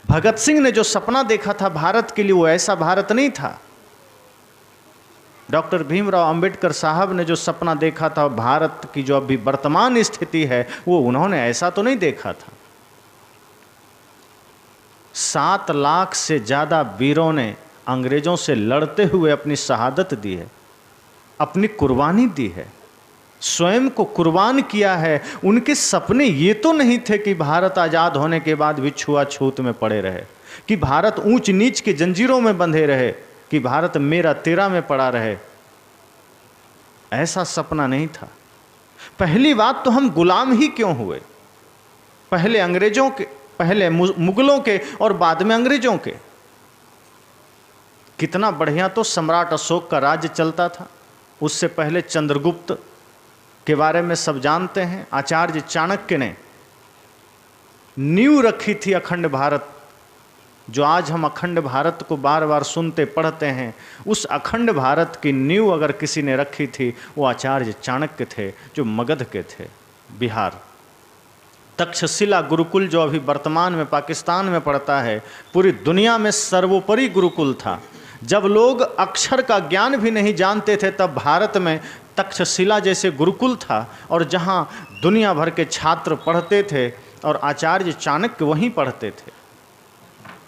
भगत सिंह ने जो सपना देखा था भारत के लिए, वो ऐसा भारत नहीं था। डॉक्टर भीमराव अंबेडकर साहब ने जो सपना देखा था भारत की जो अभी वर्तमान स्थिति है, वो उन्होंने ऐसा तो नहीं देखा था। 7 लाख से ज़्यादा वीरों ने अंग्रेजों से लड़ते हुए अपनी शहादत दी है, अपनी कुर्बानी दी है, स्वयं को कुर्बान किया है। उनके सपने ये तो नहीं थे कि भारत आज़ाद होने के बाद भी छुआछूत में पड़े रहे, कि भारत ऊंच नीच के जंजीरों में बंधे रहे, कि भारत मेरा तेरा में पड़ा रहे। ऐसा सपना नहीं था। पहली बात तो हम गुलाम ही क्यों हुए, पहले अंग्रेजों के, पहले मुगलों के और बाद में अंग्रेजों के। कितना बढ़िया तो सम्राट अशोक का राज्य चलता था। उससे पहले चंद्रगुप्त के बारे में सब जानते हैं। आचार्य चाणक्य ने नींव रखी थी अखंड भारत, जो आज हम अखंड भारत को बार बार सुनते पढ़ते हैं। उस अखंड भारत की नींव अगर किसी ने रखी थी, वो आचार्य चाणक्य थे, जो मगध के थे, बिहार। तक्षशिला गुरुकुल जो अभी वर्तमान में पाकिस्तान में पड़ता है, पूरी दुनिया में सर्वोपरि गुरुकुल था। जब लोग अक्षर का ज्ञान भी नहीं जानते थे, तब भारत में तक्षशिला जैसे गुरुकुल था, और जहाँ दुनिया भर के छात्र पढ़ते थे और आचार्य चाणक्य वहीं पढ़ते थे।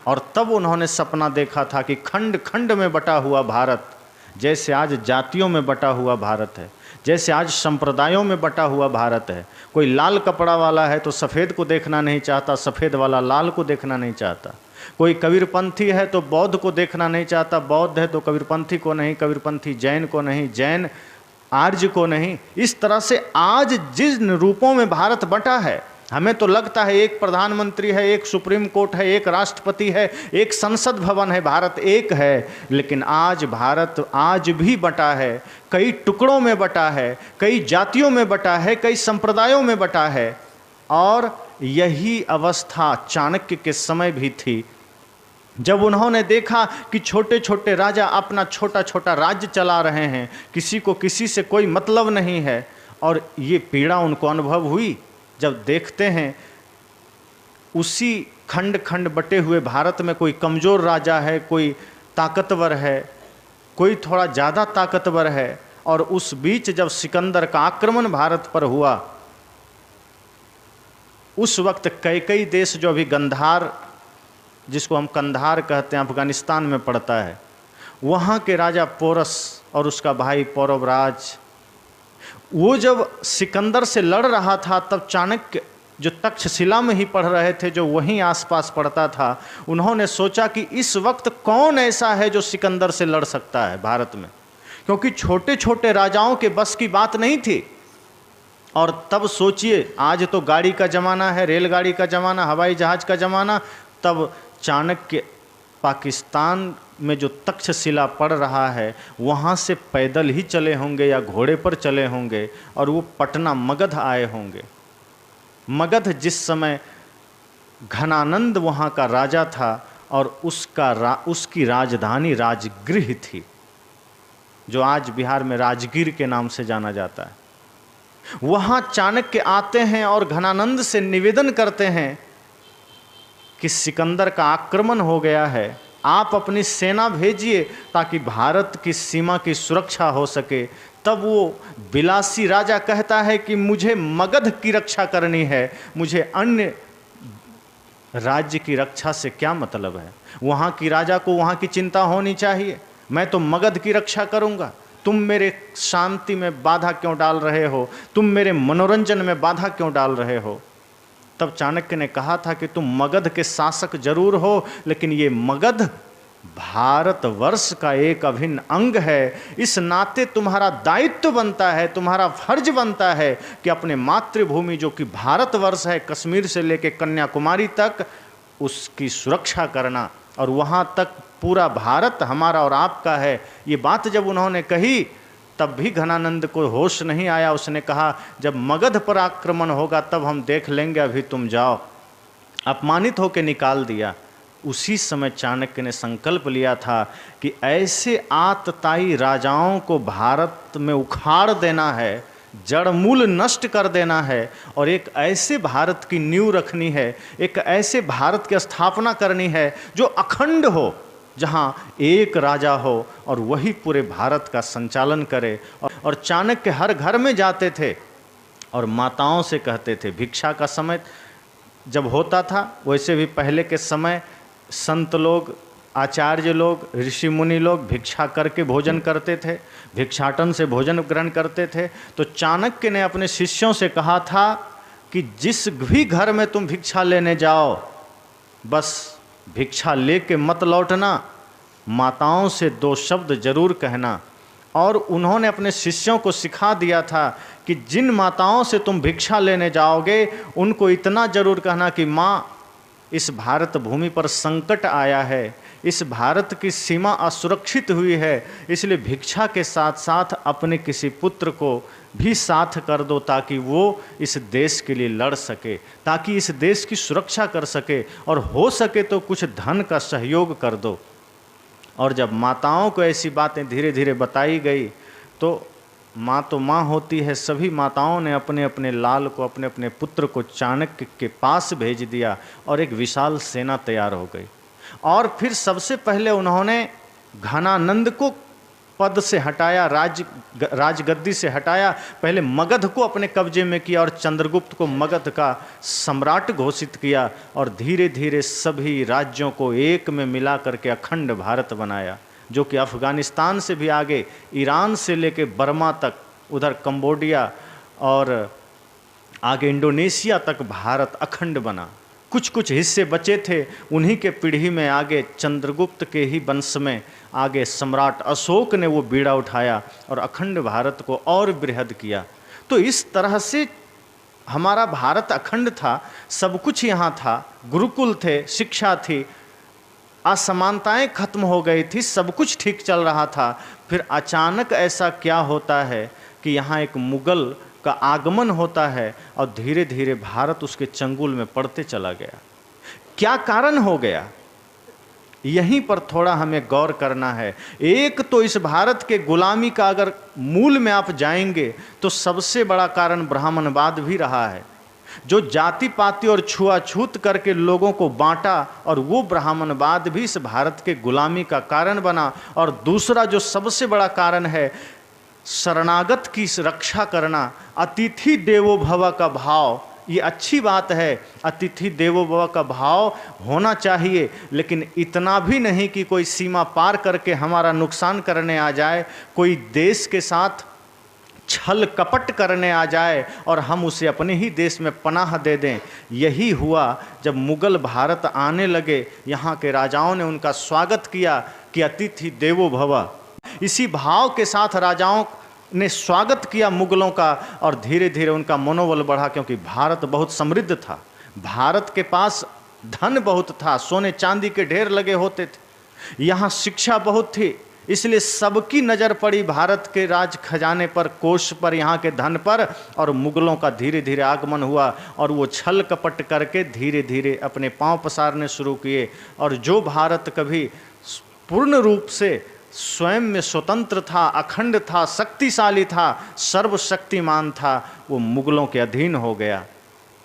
और तब उन्होंने सपना देखा था कि खंड खंड में बटा हुआ भारत, जैसे आज जातियों में बटा हुआ भारत है, जैसे आज संप्रदायों में बटा हुआ भारत है। कोई लाल कपड़ा वाला है तो सफ़ेद को देखना नहीं चाहता, सफ़ेद वाला लाल को देखना नहीं चाहता। कोई कबीरपंथी है तो बौद्ध को देखना नहीं चाहता, बौद्ध है तो कबीरपंथी को नहीं, कबीरपंथी जैन को नहीं, जैन आर्य को नहीं। इस तरह से आज जिन रूपों में भारत बटा है, हमें तो लगता है एक प्रधानमंत्री है, एक सुप्रीम कोर्ट है, एक राष्ट्रपति है, एक संसद भवन है, भारत एक है। लेकिन आज भारत आज भी बटा है, कई टुकड़ों में बटा है, कई जातियों में बटा है, कई संप्रदायों में बटा है। और यही अवस्था चाणक्य के समय भी थी, जब उन्होंने देखा कि छोटे छोटे राजा अपना छोटा छोटा राज्य चला रहे हैं, किसी को किसी से कोई मतलब नहीं है। और ये पीड़ा उनको अनुभव हुई जब देखते हैं उसी खंड खंड बटे हुए भारत में कोई कमज़ोर राजा है, कोई ताकतवर है, कोई थोड़ा ज़्यादा ताकतवर है। और उस बीच जब सिकंदर का आक्रमण भारत पर हुआ, उस वक्त कई देश जो अभी गंधार, जिसको हम कंधार कहते हैं, अफगानिस्तान में पड़ता है, वहाँ के राजा पोरस और उसका भाई पौरवराज, वो जब सिकंदर से लड़ रहा था, तब चाणक्य जो तक्षशिला में ही पढ़ रहे थे, जो वहीं आसपास पड़ता था, उन्होंने सोचा कि इस वक्त कौन ऐसा है जो सिकंदर से लड़ सकता है भारत में, क्योंकि छोटे छोटे राजाओं के बस की बात नहीं थी। और तब सोचिए, आज तो गाड़ी का ज़माना है, रेलगाड़ी का ज़माना, हवाई जहाज़ का ज़माना, तब चाणक्य पाकिस्तान में जो तक्षशिला पड़ रहा है, वहाँ से पैदल ही चले होंगे या घोड़े पर चले होंगे, और वो पटना मगध आए होंगे। मगध जिस समय घनानंद वहाँ का राजा था, और उसकी राजधानी राजगृह थी, जो आज बिहार में राजगीर के नाम से जाना जाता है। वहाँ चाणक्य आते हैं और घनानंद से निवेदन करते हैं कि सिकंदर का आक्रमण हो गया है, आप अपनी सेना भेजिए ताकि भारत की सीमा की सुरक्षा हो सके। तब वो बिलासी राजा कहता है कि मुझे मगध की रक्षा करनी है, मुझे अन्य राज्य की रक्षा से क्या मतलब है। वहाँ की राजा को वहाँ की चिंता होनी चाहिए, मैं तो मगध की रक्षा करूँगा। तुम मेरे शांति में बाधा क्यों डाल रहे हो, तुम मेरे मनोरंजन में बाधा क्यों डाल रहे हो। तब चाणक्य ने कहा था कि तुम मगध के शासक जरूर हो, लेकिन ये मगध भारतवर्ष का एक अभिन्न अंग है। इस नाते तुम्हारा दायित्व बनता है, तुम्हारा फर्ज बनता है कि अपने मातृभूमि जो कि भारतवर्ष है, कश्मीर से लेकर कन्याकुमारी तक, उसकी सुरक्षा करना, और वहाँ तक पूरा भारत हमारा और आपका है। ये बात जब उन्होंने कही, तब भी घनानंद को होश नहीं आया। उसने कहा जब मगध पर आक्रमण होगा तब हम देख लेंगे, अभी तुम जाओ। अपमानित होकर निकाल दिया। उसी समय चाणक्य ने संकल्प लिया था कि ऐसे आतताई राजाओं को भारत में उखाड़ देना है जड़ मूल नष्ट कर देना है और एक ऐसे भारत की नींव रखनी है, एक ऐसे भारत की स्थापना करनी है जो अखंड हो, जहाँ एक राजा हो और वही पूरे भारत का संचालन करे। और चाणक्य हर घर में जाते थे और माताओं से कहते थे, भिक्षा का समय जब होता था, वैसे भी पहले के समय संत लोग, आचार्य लोग, ऋषि मुनि लोग भिक्षा करके भोजन करते थे, भिक्षाटन से भोजन ग्रहण करते थे। तो चाणक्य ने अपने शिष्यों से कहा था कि जिस भी घर में तुम भिक्षा लेने जाओ, बस भिक्षा लेके मत लौटना, माताओं से 2 शब्द जरूर कहना। और उन्होंने अपने शिष्यों को सिखा दिया था कि जिन माताओं से तुम भिक्षा लेने जाओगे, उनको इतना जरूर कहना कि माँ, इस भारत भूमि पर संकट आया है, इस भारत की सीमा असुरक्षित हुई है, इसलिए भिक्षा के साथ साथ अपने किसी पुत्र को भी साथ कर दो, ताकि वो इस देश के लिए लड़ सके, ताकि इस देश की सुरक्षा कर सके, और हो सके तो कुछ धन का सहयोग कर दो। और जब माताओं को ऐसी बातें धीरे धीरे बताई गई, तो माँ होती है, सभी माताओं ने अपने अपने लाल को, अपने अपने पुत्र को चाणक्य के पास भेज दिया और एक विशाल सेना तैयार हो गई। और फिर सबसे पहले उन्होंने घनानंद को पद से हटाया, राजगद्दी से हटाया, पहले मगध को अपने कब्जे में किया और चंद्रगुप्त को मगध का सम्राट घोषित किया, और धीरे धीरे सभी राज्यों को एक में मिला करके अखंड भारत बनाया, जो कि अफ़गानिस्तान से भी आगे, ईरान से लेके बर्मा तक, उधर कंबोडिया और आगे इंडोनेशिया तक भारत अखंड बना। कुछ कुछ हिस्से बचे थे, उन्हीं के पीढ़ी में आगे चंद्रगुप्त के ही वंश में आगे सम्राट अशोक ने वो बीड़ा उठाया और अखंड भारत को और बृहद किया। तो इस तरह से हमारा भारत अखंड था, सब कुछ यहाँ था, गुरुकुल थे, शिक्षा थी, असमानताएं खत्म हो गई थी, सब कुछ ठीक चल रहा था। फिर अचानक ऐसा क्या होता है कि यहाँ एक मुगल का आगमन होता है और धीरे धीरे भारत उसके चंगुल में पड़ते चला गया। क्या कारण हो गया, यहीं पर थोड़ा हमें गौर करना है। एक तो इस भारत के गुलामी का अगर मूल में आप जाएंगे तो सबसे बड़ा कारण ब्राह्मणवाद भी रहा है, जो जाति पाति और छुआछूत करके लोगों को बांटा, और वो ब्राह्मणवाद भी इस भारत के गुलामी का कारण बना। और दूसरा जो सबसे बड़ा कारण है, शरणागत की रक्षा करना, अतिथि देवो भव का भाव। ये अच्छी बात है, अतिथि देवो भव का भाव होना चाहिए, लेकिन इतना भी नहीं कि कोई सीमा पार करके हमारा नुकसान करने आ जाए, कोई देश के साथ छल कपट करने आ जाए और हम उसे अपने ही देश में पनाह दे दें। यही हुआ जब मुगल भारत आने लगे, यहाँ के राजाओं ने उनका स्वागत किया कि अतिथि देवो भव। इसी भाव के साथ राजाओं ने स्वागत किया मुगलों का, और धीरे धीरे उनका मनोबल बढ़ा, क्योंकि भारत बहुत समृद्ध था, भारत के पास धन बहुत था, सोने चांदी के ढेर लगे होते थे, यहाँ शिक्षा बहुत थी, इसलिए सबकी नज़र पड़ी भारत के राज खजाने पर, कोष पर, यहाँ के धन पर, और मुगलों का धीरे धीरे आगमन हुआ और वो छल कपट करके धीरे धीरे अपने पांव पसारने शुरू किए। और जो भारत कभी पूर्ण रूप से स्वयं में स्वतंत्र था, अखंड था, शक्तिशाली था, सर्वशक्तिमान था, वो मुगलों के अधीन हो गया।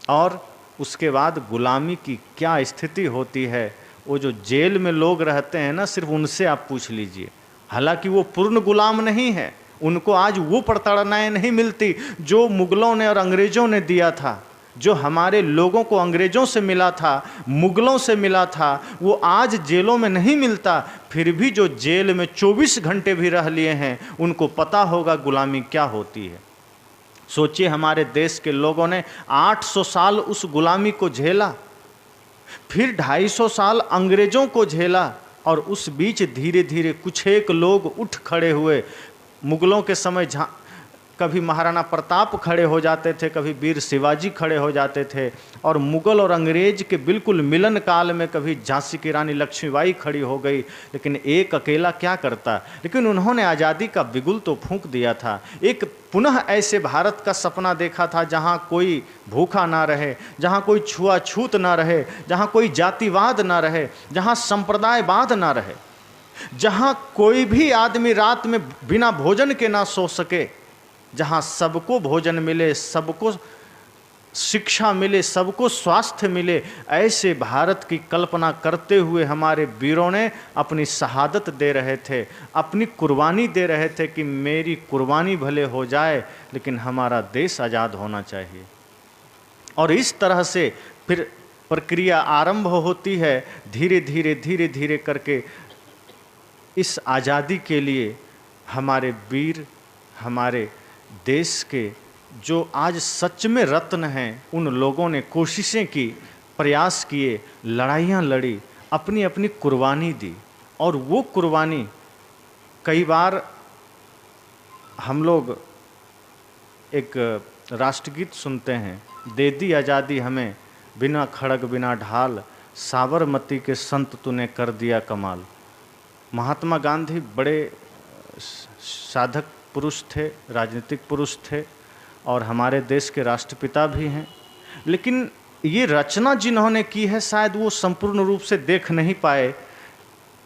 और उसके बाद गुलामी की क्या स्थिति होती है, वो जो जेल में लोग रहते हैं ना, सिर्फ उनसे आप पूछ लीजिए। हालांकि वो पूर्ण गुलाम नहीं है, उनको आज वो प्रताड़नाएं नहीं मिलती जो मुगलों ने और अंग्रेज़ों ने दिया था। जो हमारे लोगों को अंग्रेज़ों से मिला था, मुगलों से मिला था, वो आज जेलों में नहीं मिलता। फिर भी जो जेल में 24 घंटे भी रह लिए हैं, उनको पता होगा गुलामी क्या होती है। सोचिए, हमारे देश के लोगों ने 800 साल उस गुलामी को झेला, फिर 250 साल अंग्रेज़ों को झेला, और उस बीच धीरे धीरे कुछ एक लोग उठ खड़े हुए। मुगलों के समय कभी महाराणा प्रताप खड़े हो जाते थे, कभी वीर शिवाजी खड़े हो जाते थे, और मुगल और अंग्रेज के बिल्कुल मिलन काल में कभी झांसी की रानी लक्ष्मीबाई खड़ी हो गई। लेकिन एक अकेला क्या करता, लेकिन उन्होंने आज़ादी का बिगुल तो फूंक दिया था। एक पुनः ऐसे भारत का सपना देखा था जहाँ कोई भूखा ना रहे, जहाँ कोई छुआछूत ना रहे, जहाँ कोई जातिवाद ना रहे, जहाँ संप्रदायवाद ना रहे, जहाँ कोई भी आदमी रात में बिना भोजन के ना सो सके। जहाँ सबको भोजन मिले, सबको शिक्षा मिले, सबको स्वास्थ्य मिले, ऐसे भारत की कल्पना करते हुए हमारे वीरों ने अपनी शहादत दे रहे थे, अपनी कुर्बानी दे रहे थे कि मेरी कुर्बानी भले हो जाए लेकिन हमारा देश आज़ाद होना चाहिए। और इस तरह से फिर प्रक्रिया आरंभ होती है, धीरे धीरे धीरे धीरे करके इस आज़ादी के लिए हमारे वीर, हमारे देश के जो आज सच में रत्न हैं, उन लोगों ने कोशिशें की, प्रयास किए, लड़ाइयाँ लड़ी, अपनी अपनी कुर्बानी दी। और वो कुर्बानी कई बार हम लोग एक राष्ट्रगीत सुनते हैं, दे दी आज़ादी हमें बिना खड़ग बिना ढाल, साबरमती के संत तूने कर दिया कमाल। महात्मा गांधी बड़े साधक पुरुष थे, राजनीतिक पुरुष थे और हमारे देश के राष्ट्रपिता भी हैं, लेकिन ये रचना जिन्होंने की है शायद वो संपूर्ण रूप से देख नहीं पाए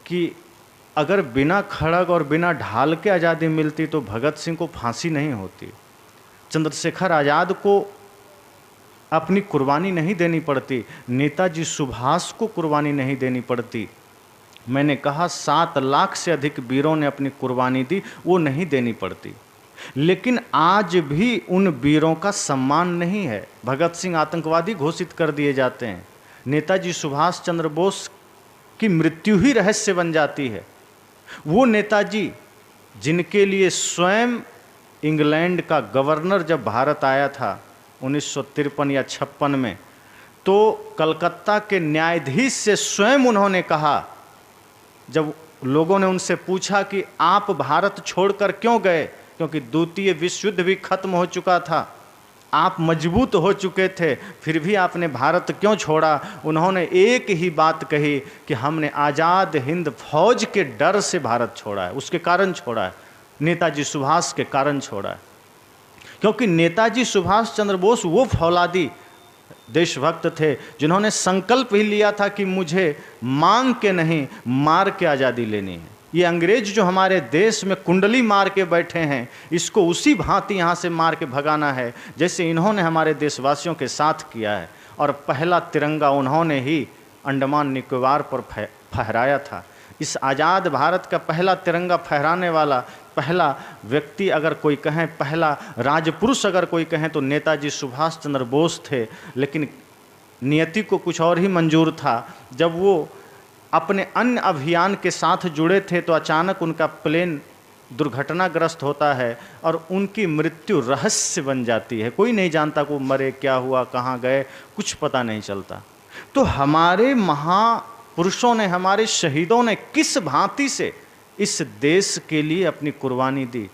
कि अगर बिना खड़ग और बिना ढाल के आज़ादी मिलती तो भगत सिंह को फांसी नहीं होती, चंद्रशेखर आज़ाद को अपनी कुर्बानी नहीं देनी पड़ती, नेताजी सुभाष को कुर्बानी नहीं देनी पड़ती। मैंने कहा 7 लाख से अधिक वीरों ने अपनी कुर्बानी दी, वो नहीं देनी पड़ती। लेकिन आज भी उन वीरों का सम्मान नहीं है। भगत सिंह आतंकवादी घोषित कर दिए जाते हैं, नेताजी सुभाष चंद्र बोस की मृत्यु ही रहस्य बन जाती है। वो नेताजी जिनके लिए स्वयं इंग्लैंड का गवर्नर जब भारत आया था 1953 या 56 में, तो कलकत्ता के न्यायाधीश से स्वयं उन्होंने कहा, जब लोगों ने उनसे पूछा कि आप भारत छोड़कर क्यों गए, क्योंकि द्वितीय विश्व युद्ध भी खत्म हो चुका था, आप मजबूत हो चुके थे, फिर भी आपने भारत क्यों छोड़ा। उन्होंने एक ही बात कही कि हमने आज़ाद हिंद फौज के डर से भारत छोड़ा है, उसके कारण छोड़ा है, नेताजी सुभाष के कारण छोड़ा है। क्योंकि नेताजी सुभाष चंद्र बोस वो फौलादी देशभक्त थे जिन्होंने संकल्प ही लिया था कि मुझे मांग के नहीं मार के आज़ादी लेनी है। ये अंग्रेज जो हमारे देश में कुंडली मार के बैठे हैं, इसको उसी भांति यहाँ से मार के भगाना है जैसे इन्होंने हमारे देशवासियों के साथ किया है। और पहला तिरंगा उन्होंने ही अंडमान निकोबार पर फहराया था। इस आज़ाद भारत का पहला तिरंगा फहराने वाला पहला व्यक्ति अगर कोई कहें, पहला राजपुरुष अगर कोई कहें तो नेताजी सुभाष चंद्र बोस थे। लेकिन नियति को कुछ और ही मंजूर था। जब वो अपने अन्य अभियान के साथ जुड़े थे तो अचानक उनका प्लेन दुर्घटनाग्रस्त होता है और उनकी मृत्यु रहस्य बन जाती है। कोई नहीं जानता को मरे, क्या हुआ, कहाँ गए, कुछ पता नहीं चलता। तो हमारे महापुरुषों ने, हमारे शहीदों ने किस भांति से इस देश के लिए अपनी कुर्बानी दी।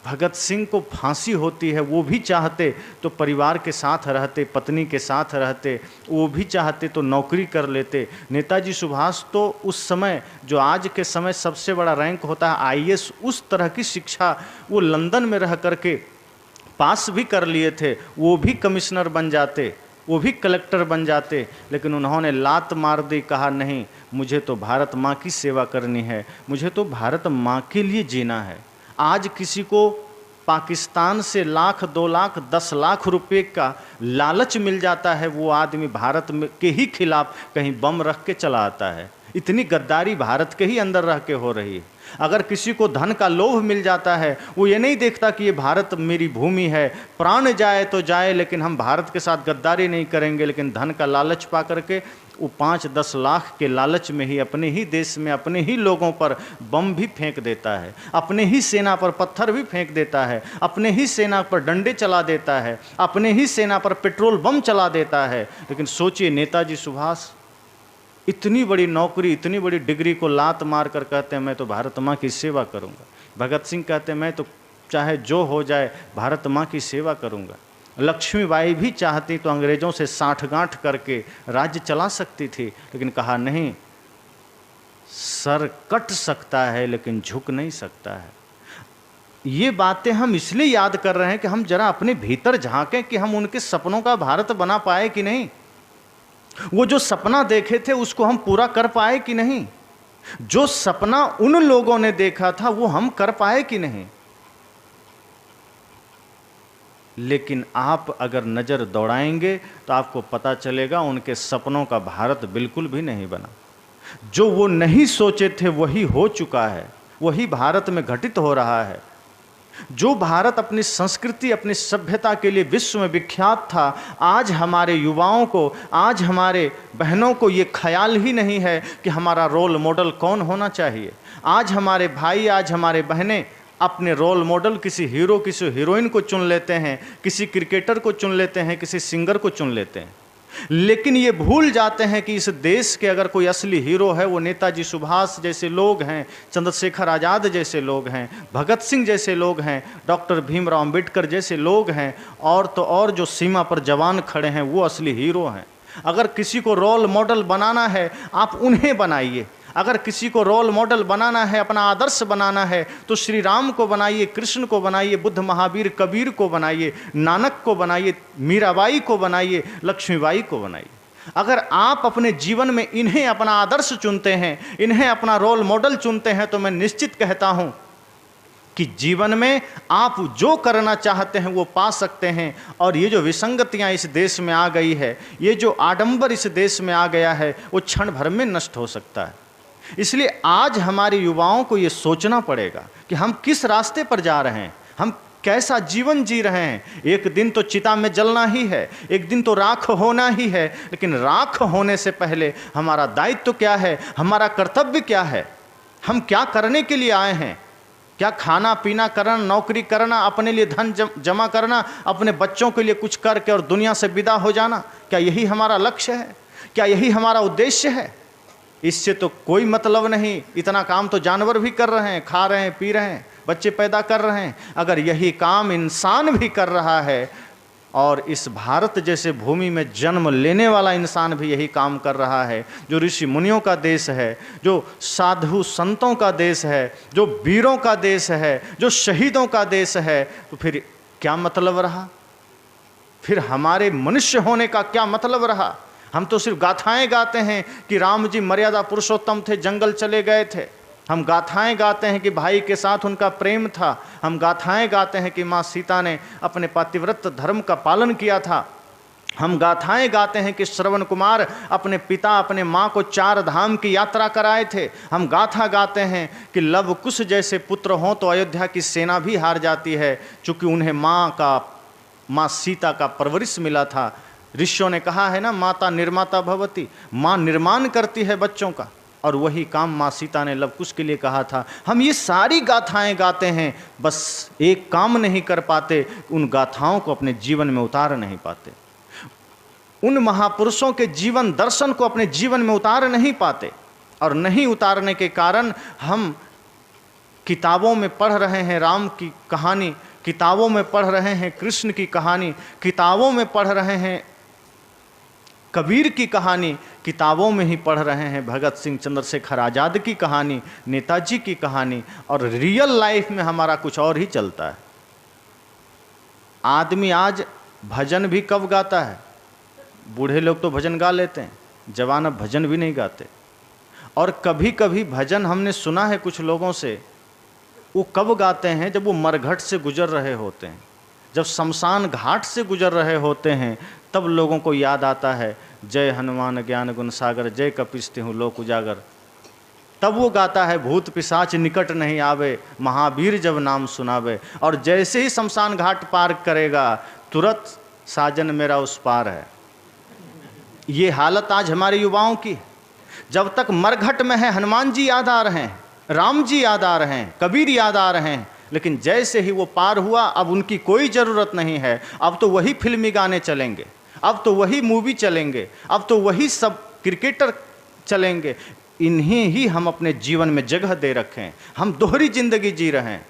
भगत सिंह को फांसी होती है, वो भी चाहते तो परिवार के साथ रहते, पत्नी के साथ रहते, वो भी चाहते तो नौकरी कर लेते। नेताजी सुभाष तो उस समय जो आज के समय सबसे बड़ा रैंक होता है आईएएस, उस तरह की शिक्षा वो लंदन में रह करके पास भी कर लिए थे, वो भी कमिश्नर बन जाते, वो भी कलेक्टर बन जाते। लेकिन उन्होंने लात मार दी, कहा नहीं, मुझे तो भारत माँ की सेवा करनी है, मुझे तो भारत माँ के लिए जीना है। आज किसी को पाकिस्तान से लाख, 2 लाख, 10 लाख रुपए का लालच मिल जाता है, वो आदमी भारत में के ही खिलाफ कहीं बम रख के चला आता है। इतनी गद्दारी भारत के ही अंदर रह के हो रही है। अगर किसी को धन का लोभ मिल जाता है, वो ये नहीं देखता कि ये भारत मेरी भूमि है, प्राण जाए तो जाए लेकिन हम भारत के साथ गद्दारी नहीं करेंगे। लेकिन धन का लालच पा करके वो 5-10 लाख के लालच में ही अपने ही देश में अपने ही लोगों पर बम भी फेंक देता है, अपने ही सेना पर पत्थर भी फेंक देता है, अपने ही सेना पर डंडे चला देता है, अपने ही सेना पर पेट्रोल बम चला देता है। लेकिन सोचिए, नेताजी सुभाष इतनी बड़ी नौकरी, इतनी बड़ी डिग्री को लात मार कर कहते हैं मैं तो भारत माँ की सेवा करूँगा। भगत सिंह कहते हैं मैं तो चाहे जो हो जाए भारत माँ की सेवा करूँगा। लक्ष्मीबाई भी चाहती तो अंग्रेज़ों से साठगांठ करके राज्य चला सकती थी, लेकिन कहा नहीं, सर कट सकता है लेकिन झुक नहीं सकता है। ये बातें हम इसलिए याद कर रहे हैं कि हम जरा अपने भीतर झांकें कि हम उनके सपनों का भारत बना पाए कि नहीं। वो जो सपना देखे थे उसको हम पूरा कर पाए कि नहीं। जो सपना उन लोगों ने देखा था वो हम कर पाए कि नहीं। लेकिन आप अगर नज़र दौड़ाएंगे तो आपको पता चलेगा उनके सपनों का भारत बिल्कुल भी नहीं बना। जो वो नहीं सोचे थे वही हो चुका है, वही भारत में घटित हो रहा है। जो भारत अपनी संस्कृति, अपनी सभ्यता के लिए विश्व में विख्यात था, आज हमारे युवाओं को, आज हमारे बहनों को ये ख्याल ही नहीं है कि हमारा रोल मॉडल कौन होना चाहिए। आज हमारे भाई, आज हमारे बहनें अपने रोल मॉडल किसी हीरो, किसी हीरोइन को चुन लेते हैं, किसी क्रिकेटर को चुन लेते हैं, किसी सिंगर को चुन लेते हैं, लेकिन ये भूल जाते हैं कि इस देश के अगर कोई असली हीरो है वो नेताजी सुभाष जैसे लोग हैं, चंद्रशेखर आज़ाद जैसे लोग हैं, भगत सिंह जैसे लोग हैं, डॉक्टर भीमराव अंबेडकर जैसे लोग हैं, और तो और जो सीमा पर जवान खड़े हैं वो असली हीरो हैं। अगर किसी को रोल मॉडल बनाना है आप उन्हें बनाइए। अगर किसी को रोल मॉडल बनाना है, अपना आदर्श बनाना है, तो श्री राम को बनाइए, कृष्ण को बनाइए, बुद्ध महावीर कबीर को बनाइए, नानक को बनाइए, मीराबाई को बनाइए, लक्ष्मीबाई को बनाइए। अगर आप अपने जीवन में इन्हें अपना आदर्श चुनते हैं, इन्हें अपना रोल मॉडल चुनते हैं, तो मैं निश्चित कहता हूं कि जीवन में आप जो करना चाहते हैं वो पा सकते हैं। और ये जो विसंगतियां इस देश में आ गई है, ये जो आडंबर इस देश में आ गया है, वो क्षण भर में नष्ट हो सकता है। इसलिए आज हमारे युवाओं को ये सोचना पड़ेगा कि हम किस रास्ते पर जा रहे हैं, हम कैसा जीवन जी रहे हैं। एक दिन तो चिता में जलना ही है, एक दिन तो राख होना ही है, लेकिन राख होने से पहले हमारा दायित्व क्या है, हमारा कर्तव्य क्या है, हम क्या करने के लिए आए हैं। क्या खाना पीना करना, नौकरी करना, अपने लिए धन जमा करना, अपने बच्चों के लिए कुछ करके और दुनिया से विदा हो जाना, क्या यही हमारा लक्ष्य है? क्या यही हमारा उद्देश्य है? इससे तो कोई मतलब नहीं। इतना काम तो जानवर भी कर रहे हैं, खा रहे हैं, पी रहे हैं, बच्चे पैदा कर रहे हैं। अगर यही काम इंसान भी कर रहा है, और इस भारत जैसे भूमि में जन्म लेने वाला इंसान भी यही काम कर रहा है, जो ऋषि मुनियों का देश है, जो साधु संतों का देश है, जो वीरों का देश है, जो शहीदों का देश है, तो फिर क्या मतलब रहा? फिर हमारे मनुष्य होने का क्या मतलब रहा? हम तो सिर्फ गाथाएं गाते हैं कि राम जी मर्यादा पुरुषोत्तम थे, जंगल चले गए थे। हम गाथाएं गाते हैं कि भाई के साथ उनका प्रेम था। हम गाथाएं गाते हैं कि माँ सीता ने अपने पातिव्रत धर्म का पालन किया था। हम गाथाएं गाते हैं कि श्रवण कुमार अपने पिता, अपने माँ को 4 धाम की यात्रा कराए थे। हम गाथा गाते हैं कि लव कुश जैसे पुत्र हों तो अयोध्या की सेना भी हार जाती है, चूँकि उन्हें माँ सीता का परवरिश मिला था। ऋषियों ने कहा है ना, माता निर्माता भवती, माँ निर्माण करती है बच्चों का, और वही काम माँ सीता ने लव कुश के लिए कहा था। हम ये सारी गाथाएं गाते हैं, बस एक काम नहीं कर पाते, उन गाथाओं को अपने जीवन में उतार नहीं पाते, उन महापुरुषों के जीवन दर्शन को अपने जीवन में उतार नहीं पाते। और नहीं उतारने के कारण हम किताबों में पढ़ रहे हैं राम की कहानी, किताबों में पढ़ रहे हैं कृष्ण की कहानी, किताबों में पढ़ रहे हैं कबीर की कहानी, किताबों में ही पढ़ रहे हैं भगत सिंह, चंद्रशेखर आज़ाद की कहानी, नेताजी की कहानी, और रियल लाइफ में हमारा कुछ और ही चलता है। आदमी आज भजन भी कब गाता है? बूढ़े लोग तो भजन गा लेते हैं, जवान अब भजन भी नहीं गाते। और कभी कभी भजन हमने सुना है कुछ लोगों से, वो कब गाते हैं? जब वो मरघट से गुजर रहे होते हैं, जब शमशान घाट से गुजर रहे होते हैं, तब लोगों को याद आता है जय हनुमान ज्ञान गुण सागर, जय कपीस तिहुँ लोक उजागर। तब वो गाता है भूत पिशाच निकट नहीं आवे, महावीर जब नाम सुनावे। और जैसे ही शमशान घाट पार करेगा, तुरंत साजन मेरा उस पार है। ये हालत आज हमारे युवाओं की। जब तक मरघट में है, हनुमान जी याद आ रहे हैं, राम जी याद आ रहे हैं, कबीर याद आ रहे हैं, लेकिन जैसे ही वो पार हुआ, अब उनकी कोई ज़रूरत नहीं है। अब तो वही फिल्मी गाने चलेंगे, अब तो वही मूवी चलेंगे, अब तो वही सब क्रिकेटर चलेंगे। इन्हें ही हम अपने जीवन में जगह दे रखे हैं। हम दोहरी जिंदगी जी रहे हैं।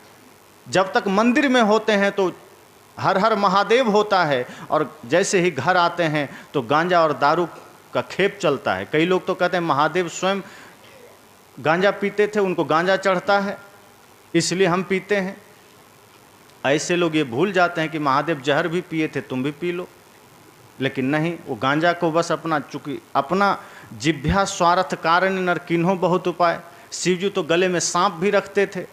जब तक मंदिर में होते हैं तो हर हर महादेव होता है, और जैसे ही घर आते हैं तो गांजा और दारू का खेप चलता है। कई लोग तो कहते हैं महादेव स्वयं गांजा पीते थे, उनको गांजा चढ़ता है इसलिए हम पीते हैं। ऐसे लोग ये भूल जाते हैं कि महादेव जहर भी पिए थे, तुम भी पी लो। लेकिन नहीं, वो गांजा को बस अपना, चूंकि अपना जिभ्या स्वार्थ कारण नर किन्हो बहुत उपाय। शिवजी तो गले में सांप भी रखते थे,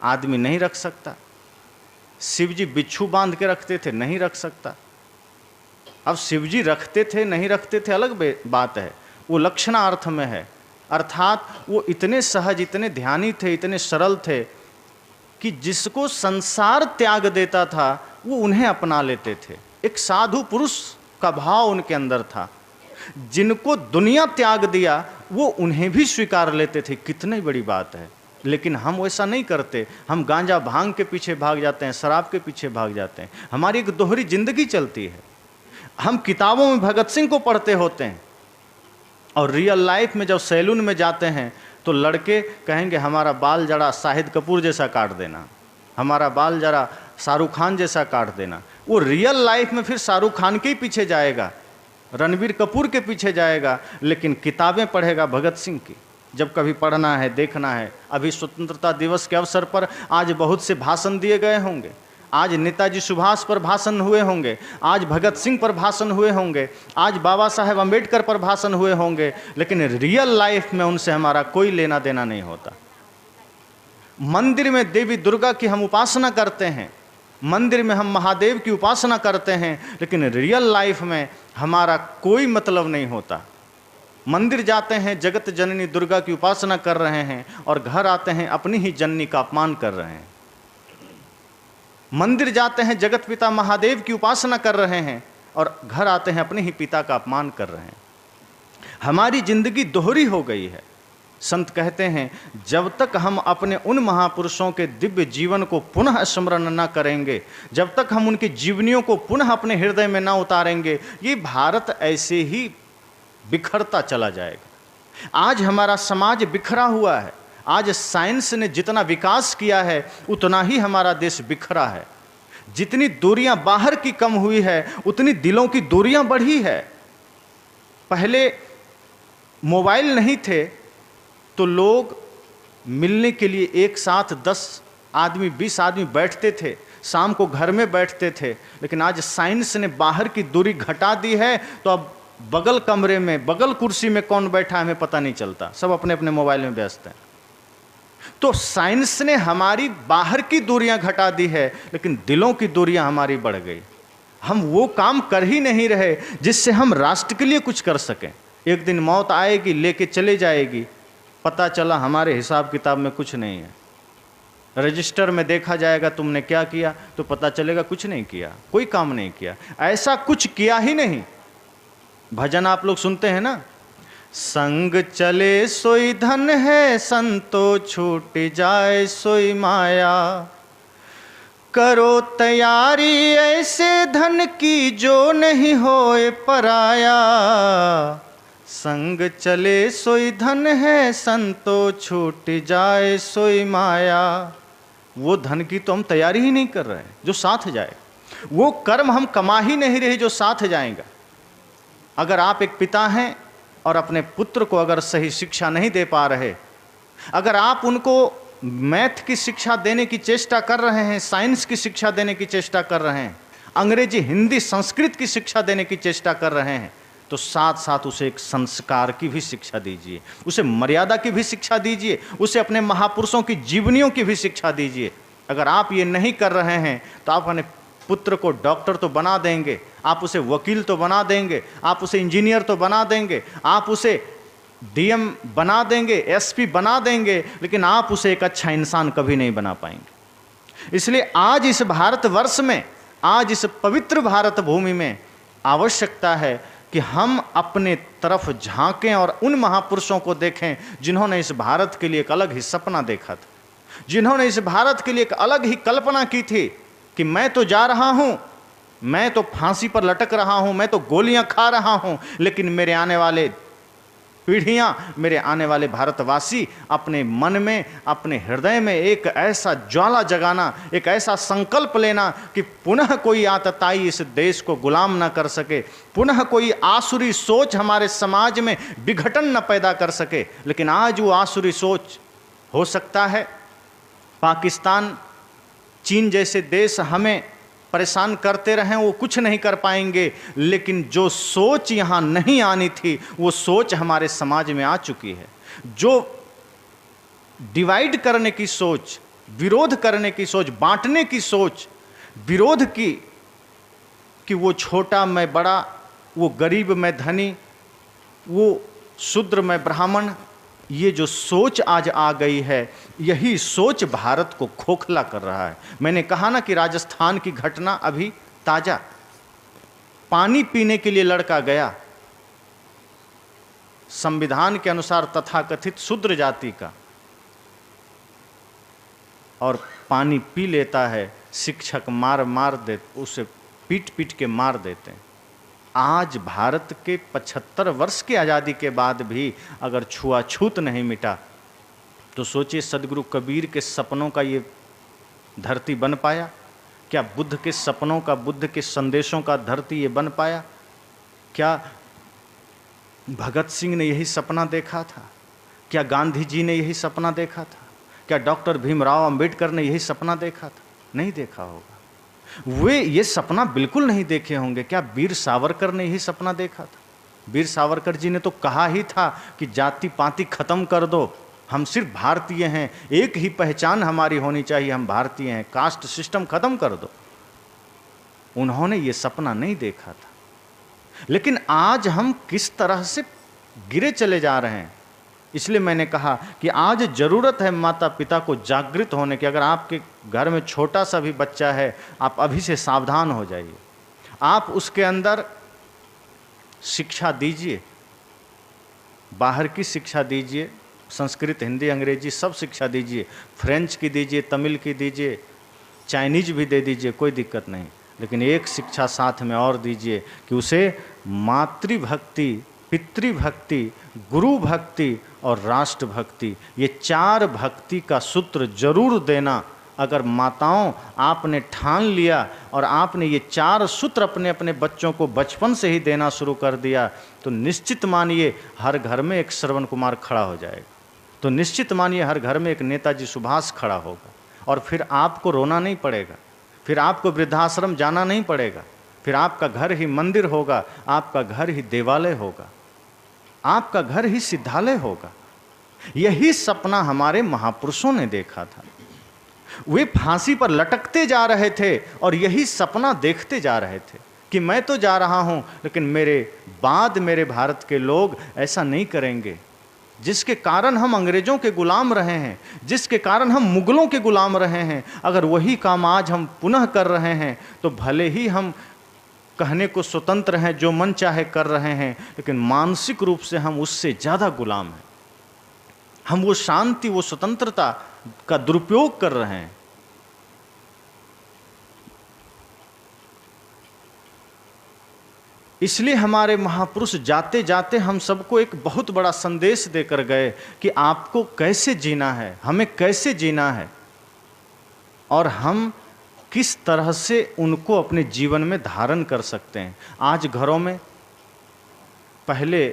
आदमी नहीं रख सकता। शिव जी बिच्छू बांध के रखते थे, नहीं रख सकता। अब शिव जी रखते थे नहीं रखते थे अलग बात है, वो लक्षणार्थ में है। अर्थात वो इतने सहज, इतने ध्यानी थे, इतने सरल थे कि जिसको संसार त्याग देता था वो उन्हें अपना लेते थे। एक साधु पुरुष का भाव उनके अंदर था। जिनको दुनिया त्याग दिया वो उन्हें भी स्वीकार लेते थे। कितनी बड़ी बात है। लेकिन हम वैसा नहीं करते। हम गांजा भांग के पीछे भाग जाते हैं, शराब के पीछे भाग जाते हैं। हमारी एक दोहरी जिंदगी चलती है। हम किताबों में भगत सिंह को पढ़ते होते हैं और रियल लाइफ में जब सैलून में जाते हैं तो लड़के कहेंगे हमारा बाल जरा शाहिद कपूर जैसा काट देना, हमारा बाल जरा शाहरुख खान जैसा काट देना। वो रियल लाइफ में फिर शाहरुख खान के ही पीछे जाएगा, रणबीर कपूर के पीछे जाएगा, लेकिन किताबें पढ़ेगा भगत सिंह की। जब कभी पढ़ना है, देखना है। अभी स्वतंत्रता दिवस के अवसर पर आज बहुत से भाषण दिए गए होंगे। आज नेताजी सुभाष पर भाषण हुए होंगे, आज भगत सिंह पर भाषण हुए होंगे, आज बाबा साहेब अम्बेडकर पर भाषण हुए होंगे, लेकिन रियल लाइफ में उनसे हमारा कोई लेना देना नहीं होता। मंदिर में देवी दुर्गा की हम उपासना करते हैं, मंदिर में हम महादेव की उपासना करते हैं, लेकिन रियल लाइफ में हमारा कोई मतलब नहीं होता। मंदिर जाते हैं, जगत जननी दुर्गा की उपासना कर रहे हैं और घर आते हैं अपनी ही जननी का अपमान कर रहे हैं। मंदिर जाते हैं, जगत पिता महादेव की उपासना कर रहे हैं और घर आते हैं अपने ही पिता का अपमान कर रहे हैं। हमारी जिंदगी दोहरी हो गई है। संत कहते हैं जब तक हम अपने उन महापुरुषों के दिव्य जीवन को पुनः स्मरण न करेंगे, जब तक हम उनकी जीवनियों को पुनः अपने हृदय में न उतारेंगे, ये भारत ऐसे ही बिखरता चला जाएगा। आज हमारा समाज बिखरा हुआ है। आज साइंस ने जितना विकास किया है उतना ही हमारा देश बिखरा है। जितनी दूरियां बाहर की कम हुई है उतनी दिलों की दूरियां बढ़ी है। पहले मोबाइल नहीं थे तो लोग मिलने के लिए एक साथ 10 आदमी 20 आदमी बैठते थे, शाम को घर में बैठते थे। लेकिन आज साइंस ने बाहर की दूरी घटा दी है तो अब बगल कमरे में, बगल कुर्सी में कौन बैठा है हमें पता नहीं चलता, सब अपने अपने मोबाइल में व्यस्त हैं। तो साइंस ने हमारी बाहर की दूरियां घटा दी है, लेकिन दिलों की दूरियां हमारी बढ़ गई। हम वो काम कर ही नहीं रहे जिससे हम राष्ट्र के लिए कुछ कर सकें। एक दिन मौत आएगी, लेके चले जाएगी, पता चला हमारे हिसाब किताब में कुछ नहीं है। रजिस्टर में देखा जाएगा तुमने क्या किया, तो पता चलेगा कुछ नहीं किया, कोई काम नहीं किया, ऐसा कुछ किया ही नहीं। भजन आप लोग सुनते हैं ना, संग चले सोई धन है, संतो छूट जाए सोई माया। करो तैयारी ऐसे धन की जो नहीं होए पराया। संग चले सोई धन है, संतो छूट जाए सोई माया। वो धन की तो हम तैयारी ही नहीं कर रहे जो साथ जाए। वो कर्म हम कमा ही नहीं रहे जो साथ जाएगा। अगर आप एक पिता हैं और अपने पुत्र को अगर सही शिक्षा नहीं दे पा रहे, अगर आप उनको मैथ की शिक्षा देने की चेष्टा कर रहे हैं, साइंस की शिक्षा देने की चेष्टा कर रहे हैं, अंग्रेजी हिंदी संस्कृत की शिक्षा देने की चेष्टा कर रहे हैं, तो साथ साथ उसे एक संस्कार की भी शिक्षा दीजिए, उसे मर्यादा की भी शिक्षा दीजिए, उसे अपने महापुरुषों की जीवनियों की भी शिक्षा दीजिए। अगर आप ये नहीं कर रहे हैं तो आप अपने पुत्र को डॉक्टर तो बना देंगे, आप उसे वकील तो बना देंगे, आप उसे इंजीनियर तो बना देंगे, आप उसे डीएम बना देंगे, एसपी बना देंगे, लेकिन आप उसे एक अच्छा इंसान कभी नहीं बना पाएंगे। इसलिए आज इस भारतवर्ष में, आज इस पवित्र भारत भूमि में आवश्यकता है कि हम अपने तरफ झांकें और उन महापुरुषों को देखें जिन्होंने इस भारत के लिए एक अलग ही सपना देखा था, जिन्होंने इस भारत के लिए एक अलग ही कल्पना की थी कि मैं तो जा रहा हूं, मैं तो फांसी पर लटक रहा हूं, मैं तो गोलियां खा रहा हूं, लेकिन मेरे आने वाले पीढ़ियां, मेरे आने वाले भारतवासी अपने मन में, अपने हृदय में एक ऐसा ज्वाला जगाना, एक ऐसा संकल्प लेना कि पुनः कोई आतताई इस देश को गुलाम न कर सके, पुनः कोई आसुरी सोच हमारे समाज में विघटन न पैदा कर सके। लेकिन आज वो आसुरी सोच, हो सकता है पाकिस्तान, चीन जैसे देश हमें परेशान करते रहें, वो कुछ नहीं कर पाएंगे, लेकिन जो सोच यहाँ नहीं आनी थी वो सोच हमारे समाज में आ चुकी है। जो डिवाइड करने की सोच, विरोध करने की सोच, बांटने की सोच विरोध की कि वो छोटा मैं बड़ा, वो गरीब मैं धनी, वो शूद्र मैं ब्राह्मण, ये जो सोच आज आ गई है, यही सोच भारत को खोखला कर रहा है। मैंने कहा ना कि राजस्थान की घटना अभी ताजा, पानी पीने के लिए लड़का गया, संविधान के अनुसार तथाकथित शूद्र जाति का, और पानी पी लेता है, शिक्षक मार दे, उसे पीट पीट के मार देते हैं। आज भारत के 75 वर्ष की आज़ादी के बाद भी अगर छुआछूत नहीं मिटा, तो सोचिए सदगुरु कबीर के सपनों का ये धरती बन पाया? क्या बुद्ध के सपनों का, बुद्ध के संदेशों का धरती ये बन पाया? क्या भगत सिंह ने यही सपना देखा था? क्या गांधी जी ने यही सपना देखा था? क्या डॉक्टर भीमराव अंबेडकर ने यही सपना देखा था? नहीं देखा होगा। वे ये सपना बिल्कुल नहीं देखे होंगे। क्या वीर सावरकर ने यही सपना देखा था? वीर सावरकर जी ने तो कहा ही था कि जाति पाति खत्म कर दो, हम सिर्फ भारतीय हैं, एक ही पहचान हमारी होनी चाहिए, हम भारतीय हैं, कास्ट सिस्टम खत्म कर दो। उन्होंने ये सपना नहीं देखा था। लेकिन आज हम किस तरह से गिरे चले जा रहे हैं। इसलिए मैंने कहा कि आज ज़रूरत है माता पिता को जागृत होने की। अगर आपके घर में छोटा सा भी बच्चा है, आप अभी से सावधान हो जाइए। आप उसके अंदर शिक्षा दीजिए, बाहर की शिक्षा दीजिए, संस्कृत, हिंदी, अंग्रेजी सब शिक्षा दीजिए, फ्रेंच की दीजिए, तमिल की दीजिए, चाइनीज भी दे दीजिए, कोई दिक्कत नहीं। लेकिन एक शिक्षा साथ में और दीजिए कि उसे मातृभक्ति, पितृभक्ति, गुरु भक्ति और राष्ट्र भक्ति, ये 4 भक्ति का सूत्र जरूर देना। अगर माताओं आपने ठान लिया और आपने ये 4 सूत्र अपने अपने बच्चों को बचपन से ही देना शुरू कर दिया, तो निश्चित मानिए हर घर में एक श्रवण कुमार खड़ा हो जाएगा, तो निश्चित मानिए हर घर में एक नेताजी सुभाष खड़ा होगा। और फिर आपको रोना नहीं पड़ेगा, फिर आपको वृद्धाश्रम जाना नहीं पड़ेगा, फिर आपका घर ही मंदिर होगा, आपका घर ही देवालय होगा, आपका घर ही सिद्धालय होगा। यही सपना हमारे महापुरुषों ने देखा था। वे फांसी पर लटकते जा रहे थे और यही सपना देखते जा रहे थे कि मैं तो जा रहा हूं, लेकिन मेरे बाद मेरे भारत के लोग ऐसा नहीं करेंगे। जिसके कारण हम अंग्रेजों के गुलाम रहे हैं, जिसके कारण हम मुगलों के गुलाम रहे हैं, अगर वही काम आज हम पुनः कर रहे हैं तो भले ही हम कहने को स्वतंत्र हैं, जो मन चाहे कर रहे हैं, लेकिन मानसिक रूप से हम उससे ज़्यादा गुलाम हैं। हम वो शांति, वो स्वतंत्रता का दुरुपयोग कर रहे हैं। इसलिए हमारे महापुरुष जाते जाते हम सबको एक बहुत बड़ा संदेश देकर गए कि आपको कैसे जीना है, हमें कैसे जीना है, और हम किस तरह से उनको अपने जीवन में धारण कर सकते हैं। आज घरों में पहले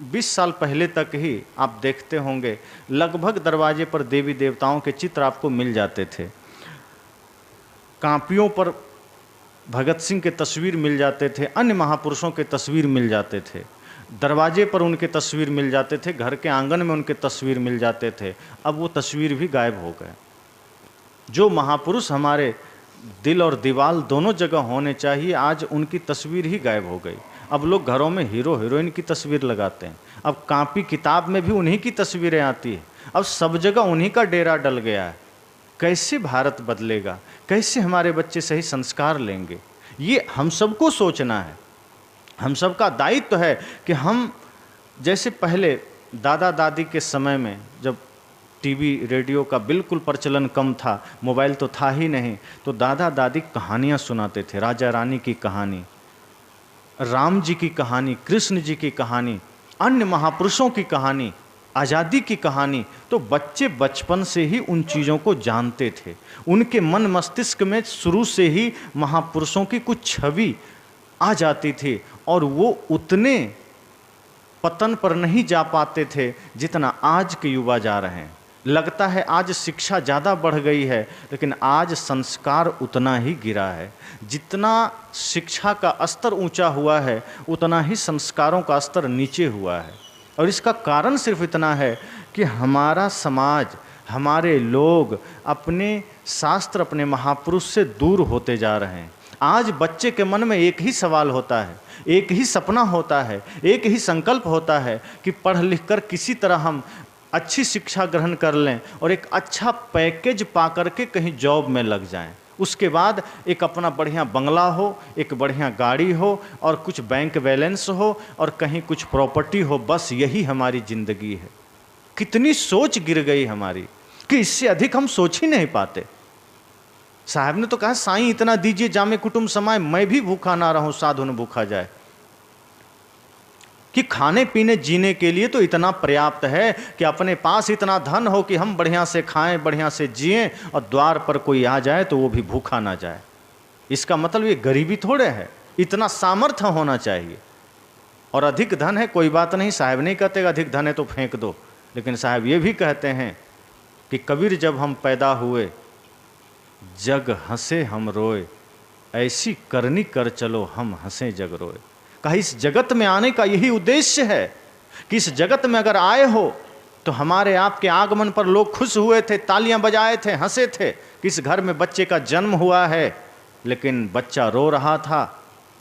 20 साल पहले तक ही आप देखते होंगे लगभग दरवाजे पर देवी देवताओं के चित्र आपको मिल जाते थे, कांपियों पर भगत सिंह के तस्वीर मिल जाते थे, अन्य महापुरुषों के तस्वीर मिल जाते थे, दरवाजे पर उनके तस्वीर मिल जाते थे, घर के आंगन में उनके तस्वीर मिल जाते थे। अब वो तस्वीर भी गायब हो गए। जो महापुरुष हमारे दिल और दीवाल दोनों जगह होने चाहिए, आज उनकी तस्वीर ही गायब हो गई। अब लोग घरों में हीरो हीरोइन की तस्वीर लगाते हैं, अब कापी किताब में भी उन्हीं की तस्वीरें आती है, अब सब जगह उन्हीं का डेरा डल गया है। कैसे भारत बदलेगा, कैसे हमारे बच्चे सही संस्कार लेंगे, ये हम सबको सोचना है। हम सबका दायित्व है कि हम जैसे पहले दादा दादी के समय में जब टीवी रेडियो का बिल्कुल प्रचलन कम था, मोबाइल तो था ही नहीं, तो दादा दादी कहानियाँ सुनाते थे, राजा रानी की कहानी, राम जी की कहानी, कृष्ण जी की कहानी, अन्य महापुरुषों की कहानी, आज़ादी की कहानी। तो बच्चे बचपन से ही उन चीज़ों को जानते थे, उनके मन मस्तिष्क में शुरू से ही महापुरुषों की कुछ छवि आ जाती थी, और वो उतने पतन पर नहीं जा पाते थे जितना आज के युवा जा रहे हैं। लगता है आज शिक्षा ज़्यादा बढ़ गई है, लेकिन आज संस्कार उतना ही गिरा है। जितना शिक्षा का स्तर ऊंचा हुआ है, उतना ही संस्कारों का स्तर नीचे हुआ है। और इसका कारण सिर्फ इतना है कि हमारा समाज, हमारे लोग अपने शास्त्र अपने महापुरुष से दूर होते जा रहे हैं। आज बच्चे के मन में एक ही सवाल होता है, एक ही सपना होता है, एक ही संकल्प होता है कि पढ़ लिख कर किसी तरह हम अच्छी शिक्षा ग्रहण कर लें और एक अच्छा पैकेज पा करके कहीं जॉब में लग जाएं। उसके बाद एक अपना बढ़िया बंगला हो, एक बढ़िया गाड़ी हो और कुछ बैंक बैलेंस हो और कहीं कुछ प्रॉपर्टी हो, बस यही हमारी ज़िंदगी है। कितनी सोच गिर गई हमारी कि इससे अधिक हम सोच ही नहीं पाते। साहब ने तो कहा, साईं इतना दीजिए जामे कुटुंब समाए, मैं भी भूखा ना रहूं साधु न भूखा जाए। कि खाने पीने जीने के लिए तो इतना पर्याप्त है कि अपने पास इतना धन हो कि हम बढ़िया से खाएं, बढ़िया से जिएं और द्वार पर कोई आ जाए तो वो भी भूखा ना जाए। इसका मतलब ये गरीबी थोड़े है, इतना सामर्थ्य होना चाहिए। और अधिक धन है कोई बात नहीं, साहब नहीं कहते अधिक धन है तो फेंक दो, लेकिन साहब ये भी कहते हैं कि कबीर जब हम पैदा हुए जग हंसे हम रोए, ऐसी करनी कर चलो हम हंसे जग रोए। कहा इस जगत में आने का यही उद्देश्य है कि इस जगत में अगर आए हो तो हमारे आपके आगमन पर लोग खुश हुए थे, तालियां बजाए थे, हंसे थे। किस घर में बच्चे का जन्म हुआ है लेकिन बच्चा रो रहा था।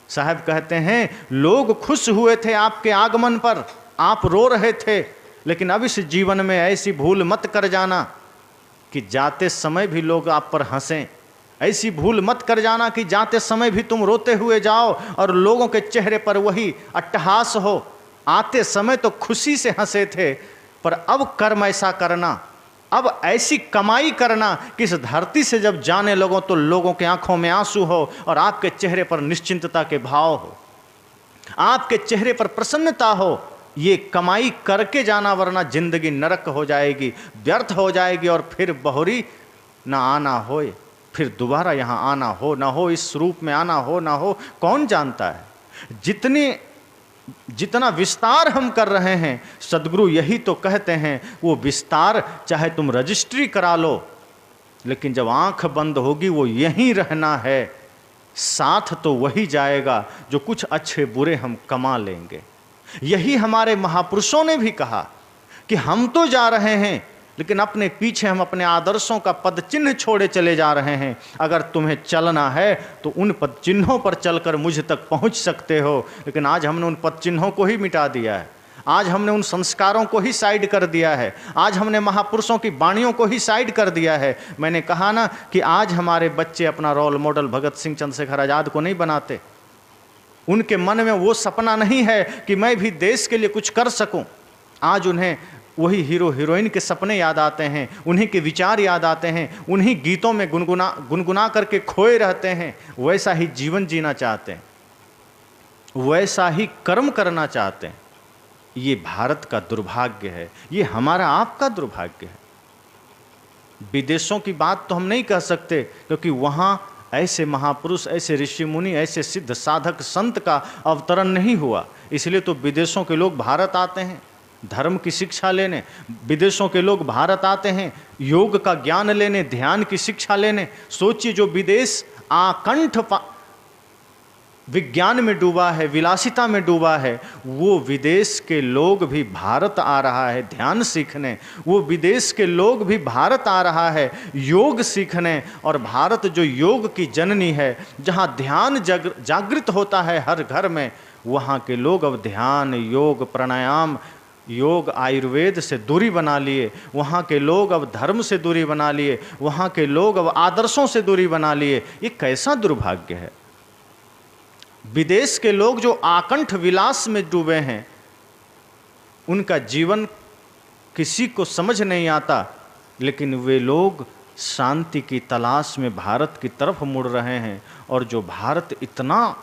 साहब कहते हैं लोग खुश हुए थे आपके आगमन पर, आप रो रहे थे, लेकिन अब इस जीवन में ऐसी भूल मत कर जाना कि जाते समय भी लोग आप पर हंसें। ऐसी भूल मत कर जाना कि जाते समय भी तुम रोते हुए जाओ और लोगों के चेहरे पर वही अट्टहास हो। आते समय तो खुशी से हंसे थे, पर अब कर्म ऐसा करना, अब ऐसी कमाई करना कि इस धरती से जब जाने लगो तो लोगों के आंखों में आंसू हो और आपके चेहरे पर निश्चिंतता के भाव हो, आपके चेहरे पर प्रसन्नता हो। ये कमाई करके जाना, वरना जिंदगी नरक हो जाएगी, व्यर्थ हो जाएगी और फिर बहुरी ना आना होए, फिर दोबारा यहाँ आना हो ना हो, इस रूप में आना हो ना हो, कौन जानता है। जितना विस्तार हम कर रहे हैं, सदगुरु यही तो कहते हैं, वो विस्तार चाहे तुम रजिस्ट्री करा लो, लेकिन जब आंख बंद होगी वो यहीं रहना है। साथ तो वही जाएगा जो कुछ अच्छे बुरे हम कमा लेंगे। यही हमारे महापुरुषों ने भी कहा कि हम तो जा रहे हैं लेकिन अपने पीछे हम अपने आदर्शों का पद चिन्ह छोड़े चले जा रहे हैं। अगर तुम्हें चलना है तो उन पद चिन्हों पर चलकर मुझ तक पहुंच सकते हो, लेकिन आज हमने उन पद चिन्हों को ही मिटा दिया है, आज हमने उन संस्कारों को ही साइड कर दिया है, आज हमने महापुरुषों की वाणियों को ही साइड कर दिया है। मैंने कहा ना कि आज हमारे बच्चे अपना रोल मॉडल भगत सिंह, चंद्रशेखर आज़ाद को नहीं बनाते। उनके मन में वो सपना नहीं है कि मैं भी देश के लिए कुछ कर सकूं। आज उन्हें वही हीरो हीरोइन के सपने याद आते हैं, उन्हीं के विचार याद आते हैं, उन्हीं गीतों में गुनगुना करके खोए रहते हैं। वैसा ही जीवन जीना चाहते हैं, वैसा ही कर्म करना चाहते हैं। ये भारत का दुर्भाग्य है, ये हमारा आपका दुर्भाग्य है। विदेशों की बात तो हम नहीं कह सकते क्योंकि वहाँ ऐसे महापुरुष, ऐसे ऋषि मुनि, ऐसे सिद्ध साधक संत का अवतरण नहीं हुआ, इसलिए तो विदेशों के लोग भारत आते हैं धर्म की शिक्षा लेने। विदेशों के लोग भारत आते हैं योग का ज्ञान लेने, ध्यान की शिक्षा लेने। सोचिए जो विदेश आकंठ विज्ञान में डूबा है, विलासिता में डूबा है, वो विदेश के लोग भी भारत आ रहा है ध्यान सीखने, वो विदेश के लोग भी भारत आ रहा है योग सीखने। और भारत जो योग की जननी है, जहाँ ध्यान जागृत होता है हर घर में, वहाँ के लोग अब ध्यान, योग, प्राणायाम, योग, आयुर्वेद से दूरी बना लिए। वहाँ के लोग अब धर्म से दूरी बना लिए, वहाँ के लोग अब आदर्शों से दूरी बना लिए। ये कैसा दुर्भाग्य है। विदेश के लोग जो आकंठ विलास में डूबे हैं, उनका जीवन किसी को समझ नहीं आता, लेकिन वे लोग शांति की तलाश में भारत की तरफ मुड़ रहे हैं। और जो भारत इतना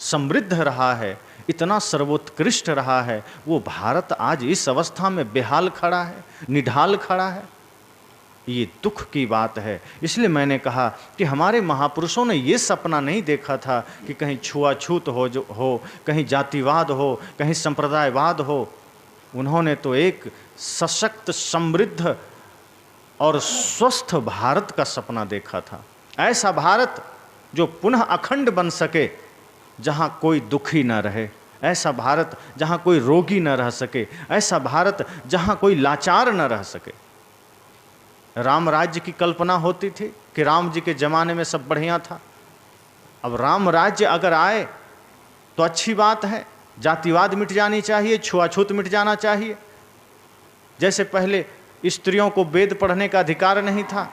समृद्ध रहा है, इतना सर्वोत्कृष्ट रहा है, वो भारत आज इस अवस्था में बेहाल खड़ा है, निढाल खड़ा है। ये दुख की बात है। इसलिए मैंने कहा कि हमारे महापुरुषों ने ये सपना नहीं देखा था कि कहीं छुआछूत हो, कहीं जातिवाद हो, कहीं संप्रदायवाद हो। उन्होंने तो एक सशक्त, समृद्ध और स्वस्थ भारत का सपना देखा था। ऐसा भारत जो पुनः अखंड बन सके, जहाँ कोई दुखी न रहे, ऐसा भारत जहाँ कोई रोगी न रह सके, ऐसा भारत जहाँ कोई लाचार न रह सके। राम राज्य की कल्पना होती थी, कि राम जी के ज़माने में सब बढ़िया था। अब राम राज्य अगर आए तो अच्छी बात है, जातिवाद मिट जानी चाहिए, छुआछूत मिट जाना चाहिए। जैसे पहले स्त्रियों को वेद पढ़ने का अधिकार नहीं था,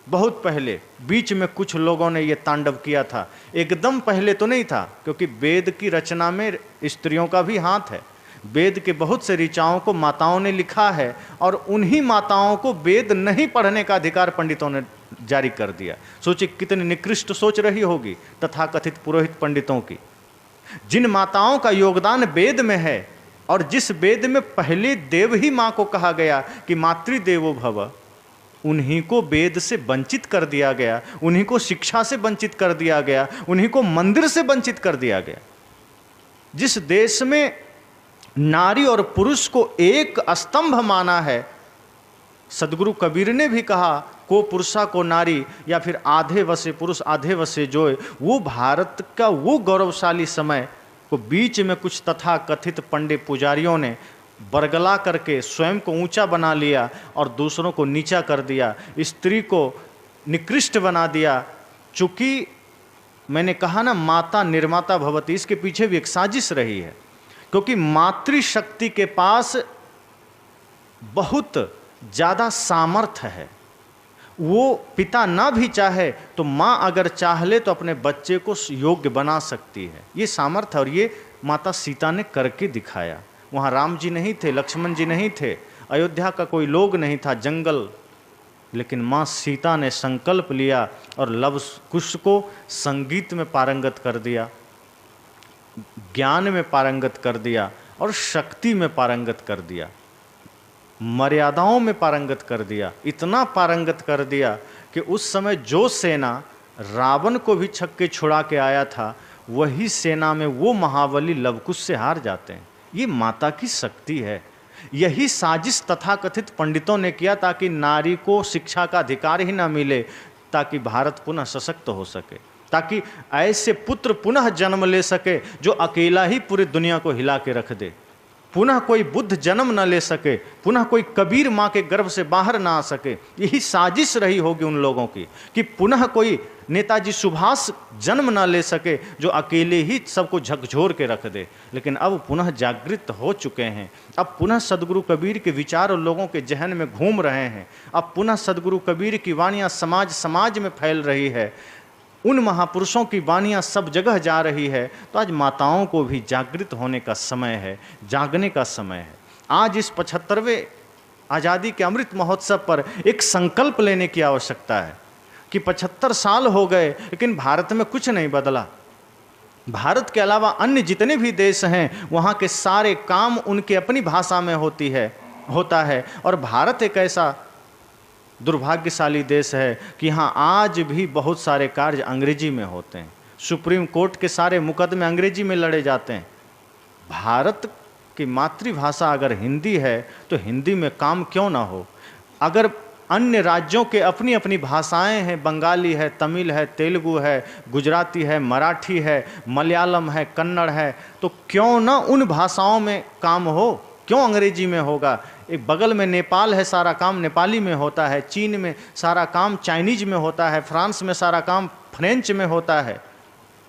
बहुत पहले बीच में कुछ लोगों ने ये तांडव किया था, एकदम पहले तो नहीं था, क्योंकि वेद की रचना में स्त्रियों का भी हाथ है। वेद के बहुत से ऋचाओं को माताओं ने लिखा है और उन्हीं माताओं को वेद नहीं पढ़ने का अधिकार पंडितों ने जारी कर दिया। सोचिए कितनी निकृष्ट सोच रही होगी तथाकथित पुरोहित पंडितों की। जिन माताओं का योगदान वेद में है और जिस वेद में पहले देव ही माँ को कहा गया कि मातृदेवो भव, उन्हीं को वेद से वंचित कर दिया गया, उन्हीं को शिक्षा से वंचित कर दिया गया, उन्हीं को मंदिर से वंचित कर दिया गया। जिस देश में नारी और पुरुष को एक स्तंभ माना है, सदगुरु कबीर ने भी कहा को पुरुषा को नारी, या फिर आधे वसे पुरुष आधे वसे जोय, वो भारत का वो गौरवशाली समय को बीच में कुछ तथाकथित पंडित पुजारियों ने बरगला करके स्वयं को ऊंचा बना लिया और दूसरों को नीचा कर दिया, स्त्री को निकृष्ट बना दिया। चूंकि मैंने कहा ना माता निर्माता भवती, इसके पीछे भी एक साजिश रही है, क्योंकि मातृशक्ति के पास बहुत ज़्यादा सामर्थ्य है। वो पिता ना भी चाहे तो माँ अगर चाह ले तो अपने बच्चे को योग्य बना सकती है, ये सामर्थ्य। और ये माता सीता ने करके दिखाया। वहाँ राम जी नहीं थे, लक्ष्मण जी नहीं थे, अयोध्या का कोई लोग नहीं था, जंगल, लेकिन माँ सीता ने संकल्प लिया और लव कुश को संगीत में पारंगत कर दिया, ज्ञान में पारंगत कर दिया और शक्ति में पारंगत कर दिया, मर्यादाओं में पारंगत कर दिया। इतना पारंगत कर दिया कि उस समय जो सेना रावण को भी छक्के छुड़ा के आया था, वही सेना में वो महाबली लवकुश से हार जाते हैं। ये माता की शक्ति है। यही साजिश तथाकथित पंडितों ने किया ताकि नारी को शिक्षा का अधिकार ही ना मिले, ताकि भारत पुनः सशक्त हो सके, ताकि ऐसे पुत्र पुनः जन्म ले सके जो अकेला ही पूरी दुनिया को हिला के रख दे, पुनः कोई बुद्ध जन्म न ले सके, पुनः कोई कबीर माँ के गर्भ से बाहर ना आ सके। यही साजिश रही होगी उन लोगों की कि पुनः कोई नेताजी सुभाष जन्म न ले सके जो अकेले ही सबको झकझोर के रख दे। लेकिन अब पुनः जागृत हो चुके हैं, अब पुनः सदगुरु कबीर के विचार लोगों के जहन में घूम रहे हैं, अब पुनः सदगुरु कबीर की वाणियाँ समाज समाज में फैल रही है, उन महापुरुषों की वाणियाँ सब जगह जा रही है। तो आज माताओं को भी जागृत होने का समय है, जागने का समय है। आज इस 75वें आज़ादी के अमृत महोत्सव पर एक संकल्प लेने की आवश्यकता है कि 75 साल हो गए लेकिन भारत में कुछ नहीं बदला। भारत के अलावा अन्य जितने भी देश हैं वहाँ के सारे काम उनकी अपनी भाषा में होता है और भारत एक ऐसा दुर्भाग्यशाली देश है कि यहाँ आज भी बहुत सारे कार्य अंग्रेजी में होते हैं। सुप्रीम कोर्ट के सारे मुकदमे अंग्रेजी में लड़े जाते हैं। भारत की मातृभाषा अगर हिंदी है तो हिंदी में काम क्यों ना हो। अगर अन्य राज्यों के अपनी अपनी भाषाएं हैं, बंगाली है, तमिल है, तेलुगु है, गुजराती है, मराठी है, मलयालम है, कन्नड़ है, तो क्यों ना उन भाषाओं में काम हो, क्यों अंग्रेजी में होगा। एक बगल में नेपाल है, सारा काम नेपाली में होता है, चीन में सारा काम चाइनीज में होता है, फ्रांस में सारा काम फ्रेंच में होता है,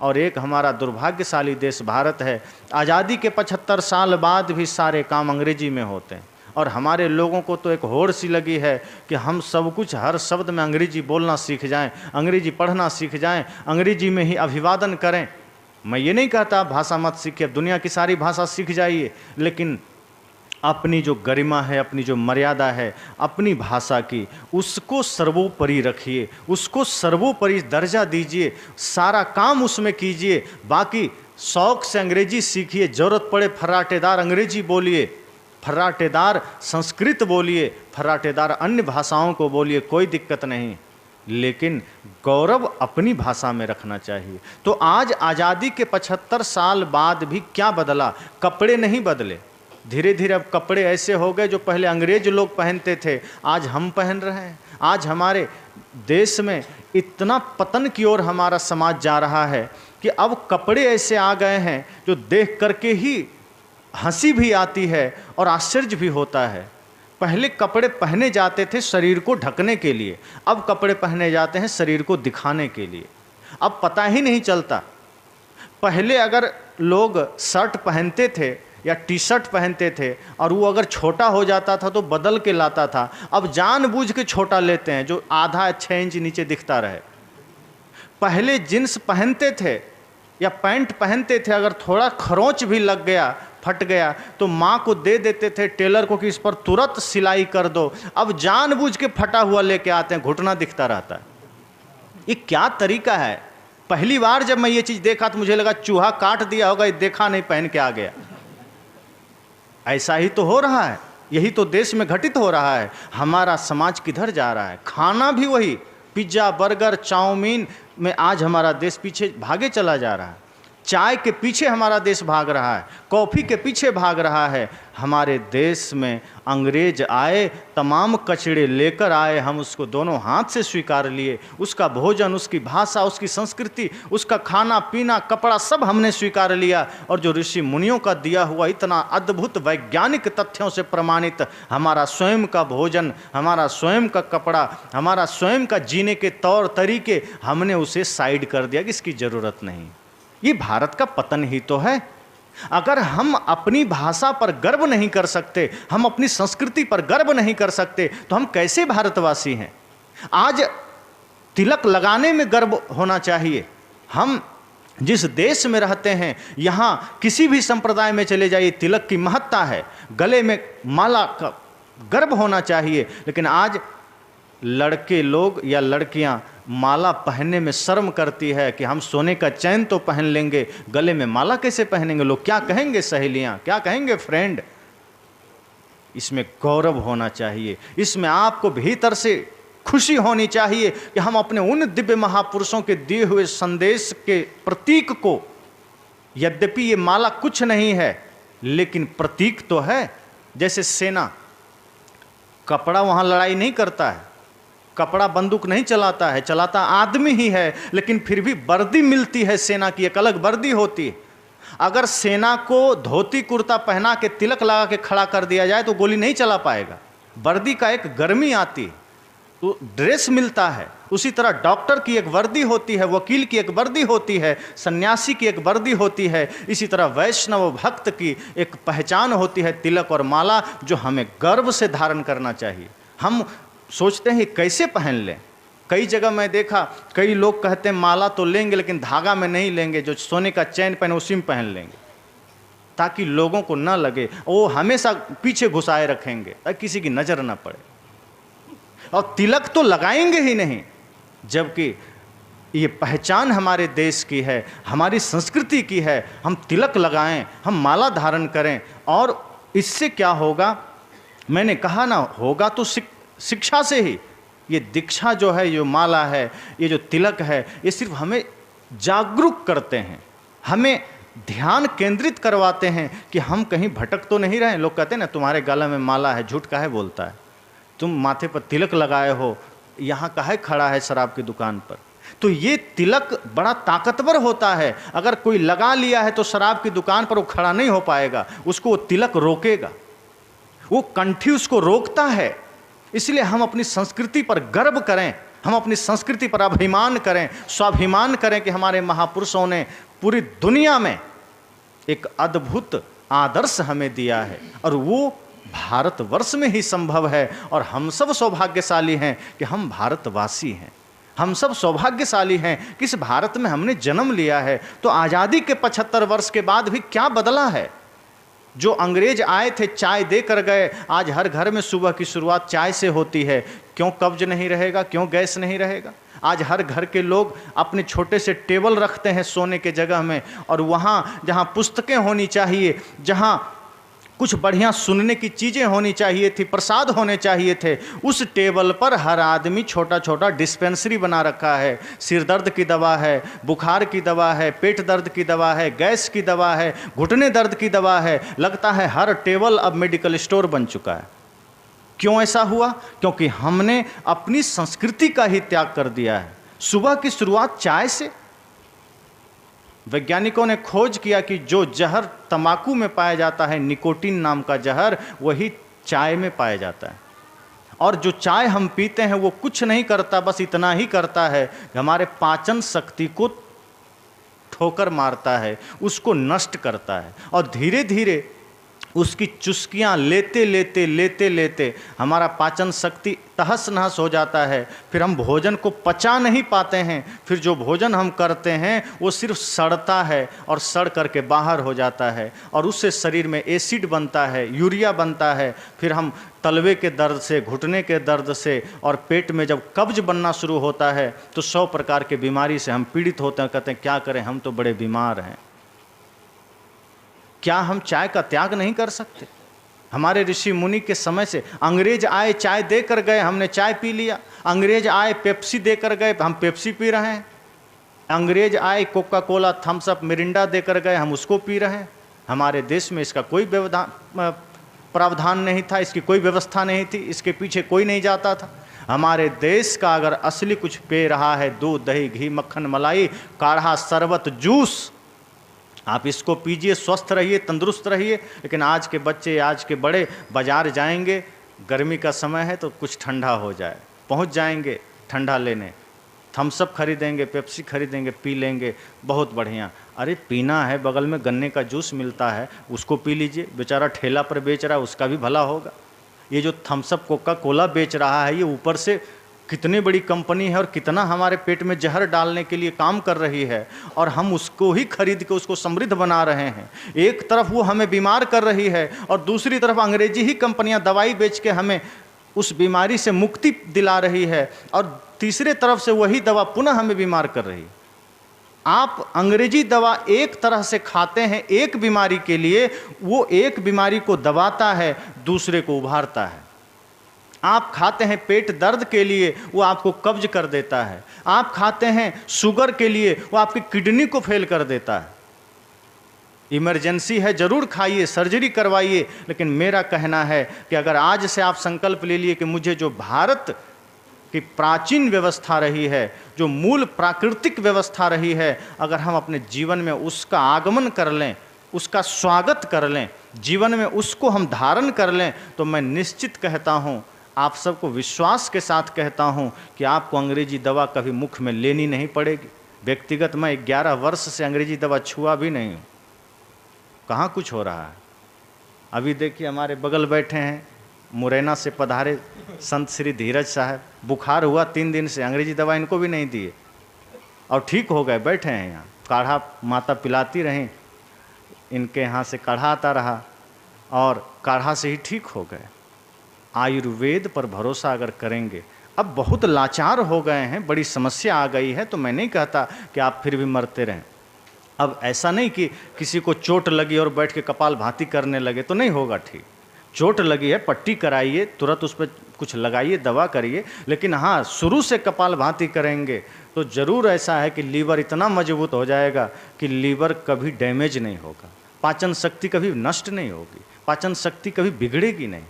और एक हमारा दुर्भाग्यशाली देश भारत है, आज़ादी के 75 साल बाद भी सारे काम अंग्रेजी में होते हैं। और हमारे लोगों को तो एक होड़ सी लगी है कि हम सब कुछ हर शब्द में अंग्रेजी बोलना सीख जाएं, अंग्रेजी पढ़ना सीख जाएं, अंग्रेजी में ही अभिवादन करें। मैं ये नहीं कहता भाषा मत सीखिए, दुनिया की सारी भाषा सीख जाइए, लेकिन अपनी जो गरिमा है, अपनी जो मर्यादा है अपनी भाषा की, उसको सर्वोपरि रखिए, उसको सर्वोपरि दर्जा दीजिए, सारा काम उसमें कीजिए। बाकी शौक़ से अंग्रेजी सीखिए, ज़रूरत पड़े फर्राटेदार अंग्रेजी बोलिए, फर्राटेदार संस्कृत बोलिए, फर्राटेदार अन्य भाषाओं को बोलिए, कोई दिक्कत नहीं, लेकिन गौरव अपनी भाषा में रखना चाहिए। तो आज आज़ादी के 75 साल बाद भी क्या बदला? कपड़े नहीं बदले। धीरे धीरे अब कपड़े ऐसे हो गए जो पहले अंग्रेज लोग पहनते थे, आज हम पहन रहे हैं। आज हमारे देश में इतना पतन की ओर हमारा समाज जा रहा है कि अब कपड़े ऐसे आ गए हैं जो देख करके ही हंसी भी आती है और आश्चर्य भी होता है। पहले कपड़े पहने जाते थे शरीर को ढकने के लिए, अब कपड़े पहने जाते हैं शरीर को दिखाने के लिए। अब पता ही नहीं चलता। पहले अगर लोग शर्ट पहनते थे या टी शर्ट पहनते थे और वो अगर छोटा हो जाता था तो बदल के लाता था, अब जानबूझ के छोटा लेते हैं जो आधा 6 इंच नीचे दिखता रहे। पहले जींस पहनते थे या पैंट पहनते थे, अगर थोड़ा खरोंच भी लग गया, फट गया, तो माँ को दे देते थे टेलर को कि इस पर तुरंत सिलाई कर दो। अब जानबूझ के फटा हुआ लेके आते हैं, घुटना दिखता रहता है। ये क्या तरीका है? पहली बार जब मैं ये चीज़ देखा तो मुझे लगा चूहा काट दिया होगा, ये देखा नहीं पहन के आ गया। ऐसा ही तो हो रहा है, यही तो देश में घटित हो रहा है। हमारा समाज किधर जा रहा है? खाना भी वही पिज्ज़ा, बर्गर, चाउमीन में आज हमारा देश पीछे भागे चला जा रहा है। चाय के पीछे हमारा देश भाग रहा है, कॉफ़ी के पीछे भाग रहा है। हमारे देश में अंग्रेज आए, तमाम कचड़े लेकर आए, हम उसको दोनों हाथ से स्वीकार लिए। उसका भोजन, उसकी भाषा, उसकी संस्कृति, उसका खाना पीना, कपड़ा सब हमने स्वीकार लिया। और जो ऋषि मुनियों का दिया हुआ इतना अद्भुत वैज्ञानिक तथ्यों से प्रमाणित हमारा स्वयं का भोजन, हमारा स्वयं का कपड़ा, हमारा स्वयं का जीने के तौर तरीके, हमने उसे साइड कर दिया कि इसकी ज़रूरत नहीं। ये भारत का पतन ही तो है। अगर हम अपनी भाषा पर गर्व नहीं कर सकते, हम अपनी संस्कृति पर गर्व नहीं कर सकते, तो हम कैसे भारतवासी हैं? आज तिलक लगाने में गर्व होना चाहिए। हम जिस देश में रहते हैं, यहाँ किसी भी संप्रदाय में चले जाइए, तिलक की महत्ता है, गले में माला का गर्व होना चाहिए। लेकिन आज लड़के लोग या लड़कियां माला पहनने में शर्म करती है कि हम सोने का चैन तो पहन लेंगे, गले में माला कैसे पहनेंगे? लोग क्या कहेंगे, सहेलियां क्या कहेंगे, फ्रेंड? इसमें गौरव होना चाहिए, इसमें आपको भीतर से खुशी होनी चाहिए कि हम अपने उन दिव्य महापुरुषों के दिए हुए संदेश के प्रतीक को, यद्यपि ये माला कुछ नहीं है लेकिन प्रतीक तो है। जैसे सेना, कपड़ा वहाँ लड़ाई नहीं करता है, कपड़ा बंदूक नहीं चलाता है, चलाता आदमी ही है, लेकिन फिर भी वर्दी मिलती है सेना की, एक अलग वर्दी होती है। अगर सेना को धोती कुर्ता पहना के तिलक लगा के खड़ा कर दिया जाए तो गोली नहीं चला पाएगा। वर्दी का एक गर्मी आती है तो ड्रेस मिलता है। उसी तरह डॉक्टर की एक वर्दी होती है, वकील की एक वर्दी होती है, सन्यासी की एक वर्दी होती है। इसी तरह वैष्णव भक्त की एक पहचान होती है, तिलक और माला, जो हमें गर्व से धारण करना चाहिए। हम सोचते हैं कैसे पहन लें। कई जगह मैं देखा, कई लोग कहते हैं माला तो लेंगे लेकिन धागा में नहीं लेंगे, जो सोने का चैन पहने उसी में पहन लेंगे, ताकि लोगों को न लगे। वो हमेशा पीछे घुसाए रखेंगे ताकि किसी की नज़र न पड़े। और तिलक तो लगाएंगे ही नहीं, जबकि ये पहचान हमारे देश की है, हमारी संस्कृति की है। हम तिलक लगाएं, हम माला धारण करें। और इससे क्या होगा? मैंने कहा ना, होगा तो शिक्षा से ही। ये दीक्षा जो है, ये माला है, ये जो तिलक है, ये सिर्फ हमें जागरूक करते हैं, हमें ध्यान केंद्रित करवाते हैं कि हम कहीं भटक तो नहीं रहे। लोग कहते हैं ना, तुम्हारे गला में माला है, झूठ काहे बोलता है, तुम माथे पर तिलक लगाए हो, यहाँ काहे खड़ा है शराब की दुकान पर। तो ये तिलक बड़ा ताकतवर होता है। अगर कोई लगा लिया है तो शराब की दुकान पर वो खड़ा नहीं हो पाएगा, उसको वो तिलक रोकेगा, वो कंठी उसको रोकता है। इसलिए हम अपनी संस्कृति पर गर्व करें, हम अपनी संस्कृति पर अभिमान करें, स्वाभिमान करें कि हमारे महापुरुषों ने पूरी दुनिया में एक अद्भुत आदर्श हमें दिया है और वो भारतवर्ष में ही संभव है। और हम सब सौभाग्यशाली हैं कि हम भारतवासी हैं, हम सब सौभाग्यशाली हैं कि इस भारत में हमने जन्म लिया है। तो आज़ादी के 75 वर्ष के बाद भी क्या बदला है? जो अंग्रेज आए थे चाय दे कर गए, आज हर घर में सुबह की शुरुआत चाय से होती है। क्यों कब्ज नहीं रहेगा, क्यों गैस नहीं रहेगा? आज हर घर के लोग अपने छोटे से टेबल रखते हैं सोने के जगह में, और वहाँ जहाँ पुस्तकें होनी चाहिए, जहाँ कुछ बढ़िया सुनने की चीज़ें होनी चाहिए थी, प्रसाद होने चाहिए थे, उस टेबल पर हर आदमी छोटा छोटा डिस्पेंसरी बना रखा है। सिर दर्द की दवा है, बुखार की दवा है, पेट दर्द की दवा है, गैस की दवा है, घुटने दर्द की दवा है। लगता है हर टेबल अब मेडिकल स्टोर बन चुका है। क्यों ऐसा हुआ? क्योंकि हमने अपनी संस्कृति का ही त्याग कर दिया है। सुबह की शुरुआत चाय से। वैज्ञानिकों ने खोज किया कि जो जहर तंबाकू में पाया जाता है, निकोटीन नाम का जहर, वही चाय में पाया जाता है। और जो चाय हम पीते हैं वो कुछ नहीं करता, बस इतना ही करता है कि हमारे पाचन शक्ति को ठोकर मारता है, उसको नष्ट करता है। और धीरे धीरे उसकी चुस्कियाँ लेते लेते लेते लेते हमारा पाचन शक्ति तहस नहस हो जाता है। फिर हम भोजन को पचा नहीं पाते हैं। फिर जो भोजन हम करते हैं वो सिर्फ सड़ता है और सड़ करके बाहर हो जाता है, और उससे शरीर में एसिड बनता है, यूरिया बनता है। फिर हम तलवे के दर्द से, घुटने के दर्द से, और पेट में जब कब्ज बनना शुरू होता है तो 100 प्रकार के बीमारी से हम पीड़ित होते हैं। कहते हैं क्या करें, हम तो बड़े बीमार हैं। क्या हम चाय का त्याग नहीं कर सकते? हमारे ऋषि मुनि के समय से अंग्रेज आए, चाय देकर गए, हमने चाय पी लिया। अंग्रेज आए, पेप्सी देकर गए, हम पेप्सी पी रहे हैं। अंग्रेज आए, Coca Cola, Thums Up, Mirinda देकर गए, हम उसको पी रहे हैं। हमारे देश में इसका कोई प्रावधान नहीं था, इसकी कोई व्यवस्था नहीं थी, इसके पीछे कोई नहीं जाता था। हमारे देश का अगर असली कुछ पी रहा है, दूध, दही, घी, मक्खन, मलाई, काढ़ा, शरबत, जूस, आप इसको पीजिए, स्वस्थ रहिए, तंदुरुस्त रहिए। लेकिन आज के बच्चे, आज के बड़े बाजार जाएंगे, गर्मी का समय है तो कुछ ठंडा हो जाए, पहुंच जाएंगे ठंडा लेने, थम्स अप खरीदेंगे, पेप्सी खरीदेंगे, पी लेंगे, बहुत बढ़िया। अरे पीना है, बगल में गन्ने का जूस मिलता है, उसको पी लीजिए। बेचारा ठेला पर बेच रहा है, उसका भी भला होगा। ये जो थम्स अप, कोका कोला बेच रहा है, ये ऊपर से कितनी बड़ी कंपनी है और कितना हमारे पेट में जहर डालने के लिए काम कर रही है, और हम उसको ही खरीद के उसको समृद्ध बना रहे हैं। एक तरफ वो हमें बीमार कर रही है और दूसरी तरफ अंग्रेजी ही कंपनियां दवाई बेच के हमें उस बीमारी से मुक्ति दिला रही है, और तीसरे तरफ से वही दवा पुनः हमें बीमार कर रही है। आप अंग्रेजी दवा एक तरह से खाते हैं एक बीमारी के लिए, वो एक बीमारी को दबाता है, दूसरे को उभारता है। आप खाते हैं पेट दर्द के लिए, वो आपको कब्ज कर देता है। आप खाते हैं शुगर के लिए, वो आपकी किडनी को फेल कर देता है। इमरजेंसी है, जरूर खाइए, सर्जरी करवाइए, लेकिन मेरा कहना है कि अगर आज से आप संकल्प ले लिए कि मुझे जो भारत की प्राचीन व्यवस्था रही है, जो मूल प्राकृतिक व्यवस्था रही है, अगर हम अपने जीवन में उसका आगमन कर लें, उसका स्वागत कर लें, जीवन में उसको हम धारण कर लें, तो मैं निश्चित कहता हूँ, आप सबको विश्वास के साथ कहता हूँ कि आपको अंग्रेजी दवा कभी मुख में लेनी नहीं पड़ेगी। व्यक्तिगत मैं 11 वर्ष से अंग्रेजी दवा छुआ भी नहीं हूँ। कहाँ कुछ हो रहा है? अभी देखिए हमारे बगल बैठे हैं, मुरैना से पधारे संत श्री धीरज साहब, बुखार हुआ 3 दिन से, अंग्रेजी दवा इनको भी नहीं दिए और ठीक हो गए, बैठे हैं यहाँ। काढ़ा माता पिलाती रहीं, इनके यहाँ से काढ़ा आता रहा और काढ़ा से ही ठीक हो गए। आयुर्वेद पर भरोसा अगर करेंगे, अब बहुत लाचार हो गए हैं, बड़ी समस्या आ गई है, तो मैं नहीं कहता कि आप फिर भी मरते रहें। अब ऐसा नहीं कि किसी को चोट लगी और बैठ के कपाल भांति करने लगे तो नहीं होगा ठीक। चोट लगी है, पट्टी कराइए, तुरंत उस पर कुछ लगाइए, दवा करिए, लेकिन हाँ, शुरू से कपाल भांति करेंगे तो ज़रूर ऐसा है कि लीवर इतना मजबूत हो जाएगा कि लीवर कभी डैमेज नहीं होगा, पाचन शक्ति कभी नष्ट नहीं होगी, पाचन शक्ति कभी बिगड़ेगी नहीं।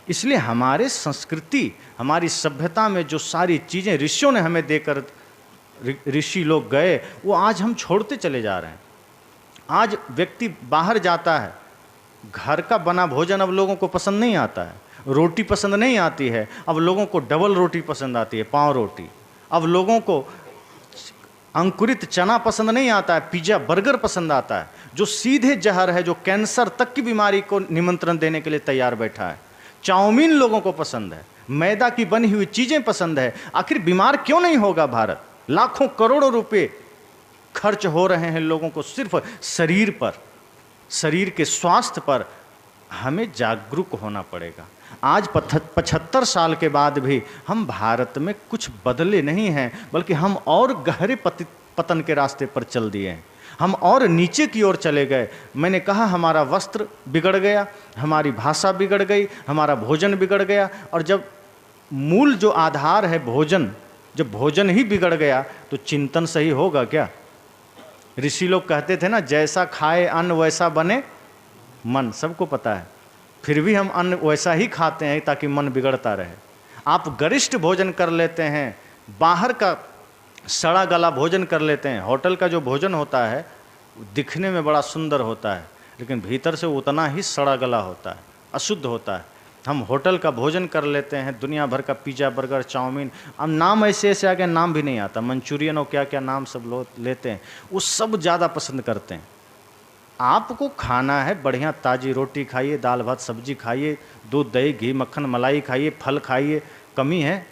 इसलिए हमारे संस्कृति, हमारी सभ्यता में जो सारी चीज़ें ऋषियों ने हमें देकर, ऋषि लोग गए, वो आज हम छोड़ते चले जा रहे हैं। आज व्यक्ति बाहर जाता है, घर का बना भोजन अब लोगों को पसंद नहीं आता है, रोटी पसंद नहीं आती है, अब लोगों को डबल रोटी पसंद आती है, पाव रोटी। अब लोगों को अंकुरित चना पसंद नहीं आता है, पिज्ज़ा बर्गर पसंद आता है, जो सीधे जहर है, जो कैंसर तक की बीमारी को निमंत्रण देने के लिए तैयार बैठा है। चाउमीन लोगों को पसंद है, मैदा की बनी हुई चीज़ें पसंद है। आखिर बीमार क्यों नहीं होगा भारत? लाखों करोड़ों रुपए खर्च हो रहे हैं लोगों को सिर्फ शरीर पर, शरीर के स्वास्थ्य पर। हमें जागरूक होना पड़ेगा। आज 75 साल के बाद भी हम भारत में कुछ बदले नहीं हैं, बल्कि हम और गहरे पतन के रास्ते पर चल दिए हैं, हम और नीचे की ओर चले गए। मैंने कहा हमारा वस्त्र बिगड़ गया, हमारी भाषा बिगड़ गई, हमारा भोजन बिगड़ गया। और जब मूल जो आधार है भोजन, जब भोजन ही बिगड़ गया तो चिंतन सही होगा क्या? ऋषि लोग कहते थे ना, जैसा खाए अन्न वैसा बने मन, सबको पता है। फिर भी हम अन्न वैसा ही खाते हैं ताकि मन बिगड़ता रहे। आप गरिष्ठ भोजन कर लेते हैं, बाहर का सड़ा गला भोजन कर लेते हैं। होटल का जो भोजन होता है दिखने में बड़ा सुंदर होता है, लेकिन भीतर से उतना ही सड़ा गला होता है, अशुद्ध होता है। हम होटल का भोजन कर लेते हैं, दुनिया भर का पिज़्ज़ा बर्गर चाउमीन, अब नाम ऐसे ऐसे आ गए नाम भी नहीं आता, मंचूरियन और क्या क्या नाम सब लोग लेते हैं, वो सब ज़्यादा पसंद करते हैं। आपको खाना है बढ़िया, ताज़ी रोटी खाइए, दाल भात सब्जी खाइए, दूध दही घी मक्खन मलाई खाइए, फल खाइए, कमी है,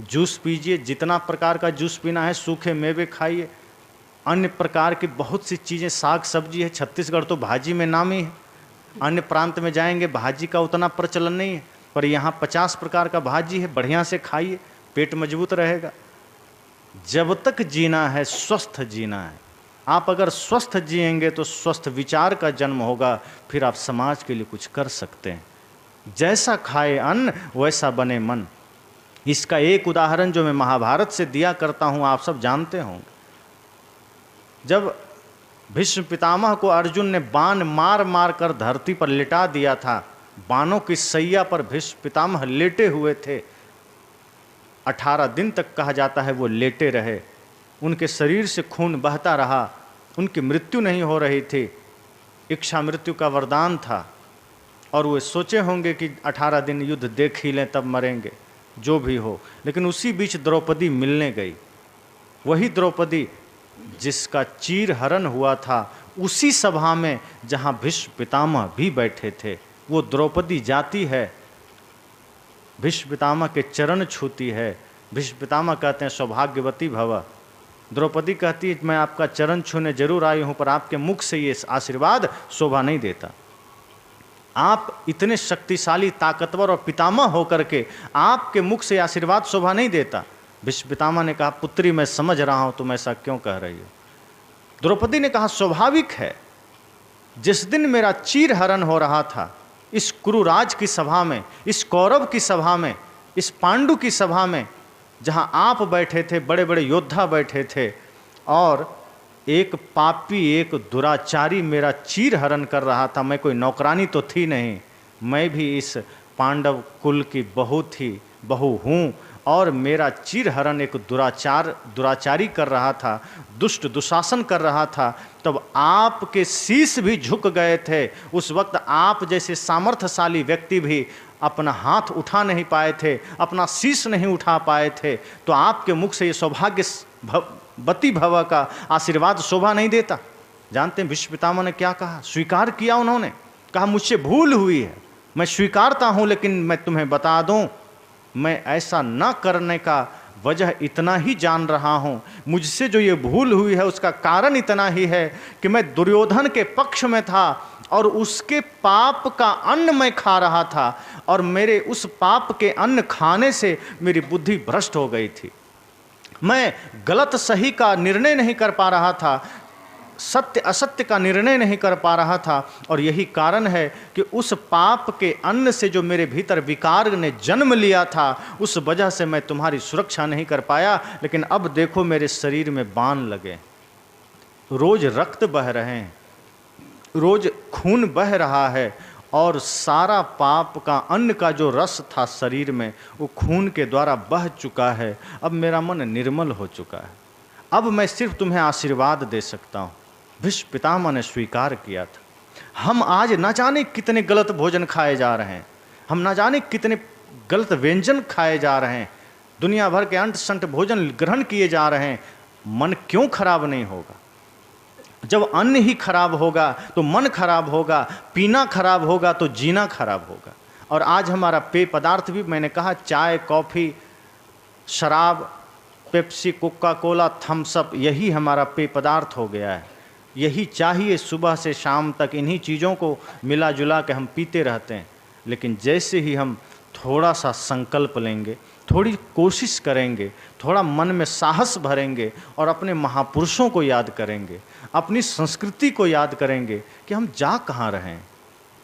जूस पीजिए, जितना प्रकार का जूस पीना है, सूखे मेवे खाइए, अन्य प्रकार की बहुत सी चीज़ें, साग सब्जी है। छत्तीसगढ़ तो भाजी में नामी है, अन्य प्रांत में जाएंगे भाजी का उतना प्रचलन नहीं है, पर यहाँ 50 प्रकार का भाजी है, बढ़िया से खाइए, पेट मजबूत रहेगा। जब तक जीना है स्वस्थ जीना है। आप अगर स्वस्थ जिएंगे तो स्वस्थ विचार का जन्म होगा, फिर आप समाज के लिए कुछ कर सकते हैं। जैसा खाए अन्न वैसा बने मन। इसका एक उदाहरण जो मैं महाभारत से दिया करता हूँ, आप सब जानते होंगे। जब भीष्म पितामह को अर्जुन ने बाण मार मार कर धरती पर लिटा दिया था, बाणों की सैया पर भीष्म पितामह लेटे हुए थे, 18 दिन तक कहा जाता है वो लेटे रहे, उनके शरीर से खून बहता रहा, उनकी मृत्यु नहीं हो रही थी, इच्छा मृत्यु का वरदान था, और वे सोचे होंगे कि 18 दिन युद्ध देख ही लें तब मरेंगे, जो भी हो। लेकिन उसी बीच द्रौपदी मिलने गई, वही द्रौपदी जिसका चीर हरण हुआ था, उसी सभा में जहाँ भीष्म पितामह भी बैठे थे, वो द्रौपदी जाती है, भीष्म पितामह के चरण छूती है। भीष्म पितामह कहते हैं सौभाग्यवती भव। द्रौपदी कहती है मैं आपका चरण छूने जरूर आई हूँ, पर आपके मुख से ये आशीर्वाद शोभा नहीं देता। आप इतने शक्तिशाली ताकतवर और पितामह होकर के आपके मुख से आशीर्वाद शोभा नहीं देता। भीष्म पितामह ने कहा पुत्री मैं समझ रहा हूँ तुम ऐसा क्यों कह रही हो। द्रौपदी ने कहा स्वाभाविक है, जिस दिन मेरा चीर हरण हो रहा था, इस कुरुराज की सभा में, इस कौरव की सभा में, इस पांडु की सभा में, जहाँ आप बैठे थे, बड़े बड़े योद्धा बैठे थे, और एक पापी एक दुराचारी मेरा चीर हरण कर रहा था। मैं कोई नौकरानी तो थी नहीं, मैं भी इस पांडव कुल की बहू हूँ, और मेरा चीर हरण एक दुराचारी कर रहा था, दुष्ट दुशासन कर रहा था। तब आपके शीश भी झुक गए थे। उस वक्त आप जैसे सामर्थ्यशाली व्यक्ति भी अपना हाथ उठा नहीं पाए थे, अपना शीश नहीं उठा पाए थे, तो आपके मुख से ये सौभाग्यवती भव का आशीर्वाद शोभा नहीं देता। जानते हैं भीष्म पितामह ने क्या कहा? स्वीकार किया उन्होंने, कहा मुझसे भूल हुई है, मैं स्वीकारता हूँ, लेकिन मैं तुम्हें बता दूँ मैं ऐसा न करने का वजह इतना ही जान रहा हूँ। मुझसे जो ये भूल हुई है उसका कारण इतना ही है कि मैं दुर्योधन के पक्ष में था और उसके पाप का अन्न मैं खा रहा था, और मेरे उस पाप के अन्न खाने से मेरी बुद्धि भ्रष्ट हो गई थी। मैं गलत सही का निर्णय नहीं कर पा रहा था, सत्य असत्य का निर्णय नहीं कर पा रहा था, और यही कारण है कि उस पाप के अन्न से जो मेरे भीतर विकार ने जन्म लिया था, उस वजह से मैं तुम्हारी सुरक्षा नहीं कर पाया। लेकिन अब देखो मेरे शरीर में बाण लगे, रोज रक्त बह रहे हैं, रोज खून बह रहा है, और सारा पाप का अन्न का जो रस था शरीर में वो खून के द्वारा बह चुका है। अब मेरा मन निर्मल हो चुका है, अब मैं सिर्फ तुम्हें आशीर्वाद दे सकता हूँ। भीष्म पितामह ने स्वीकार किया था। हम आज न जाने कितने गलत भोजन खाए जा रहे हैं, हम न जाने कितने गलत व्यंजन खाए जा रहे हैं, दुनिया भर के अंट संट भोजन ग्रहण किए जा रहे हैं। मन क्यों खराब नहीं होगा? जब अन्न ही खराब होगा तो मन खराब होगा, पीना खराब होगा तो जीना खराब होगा। और आज हमारा पेय पदार्थ भी, मैंने कहा चाय कॉफ़ी शराब Pepsi Coca Cola Thums Up, यही हमारा पेय पदार्थ हो गया है। यही चाहिए सुबह से शाम तक, इन्हीं चीज़ों को मिला जुला के हम पीते रहते हैं। लेकिन जैसे ही हम थोड़ा सा संकल्प लेंगे, थोड़ी कोशिश करेंगे, थोड़ा मन में साहस भरेंगे और अपने महापुरुषों को याद करेंगे, अपनी संस्कृति को याद करेंगे कि हम जा कहाँ रहे हैं।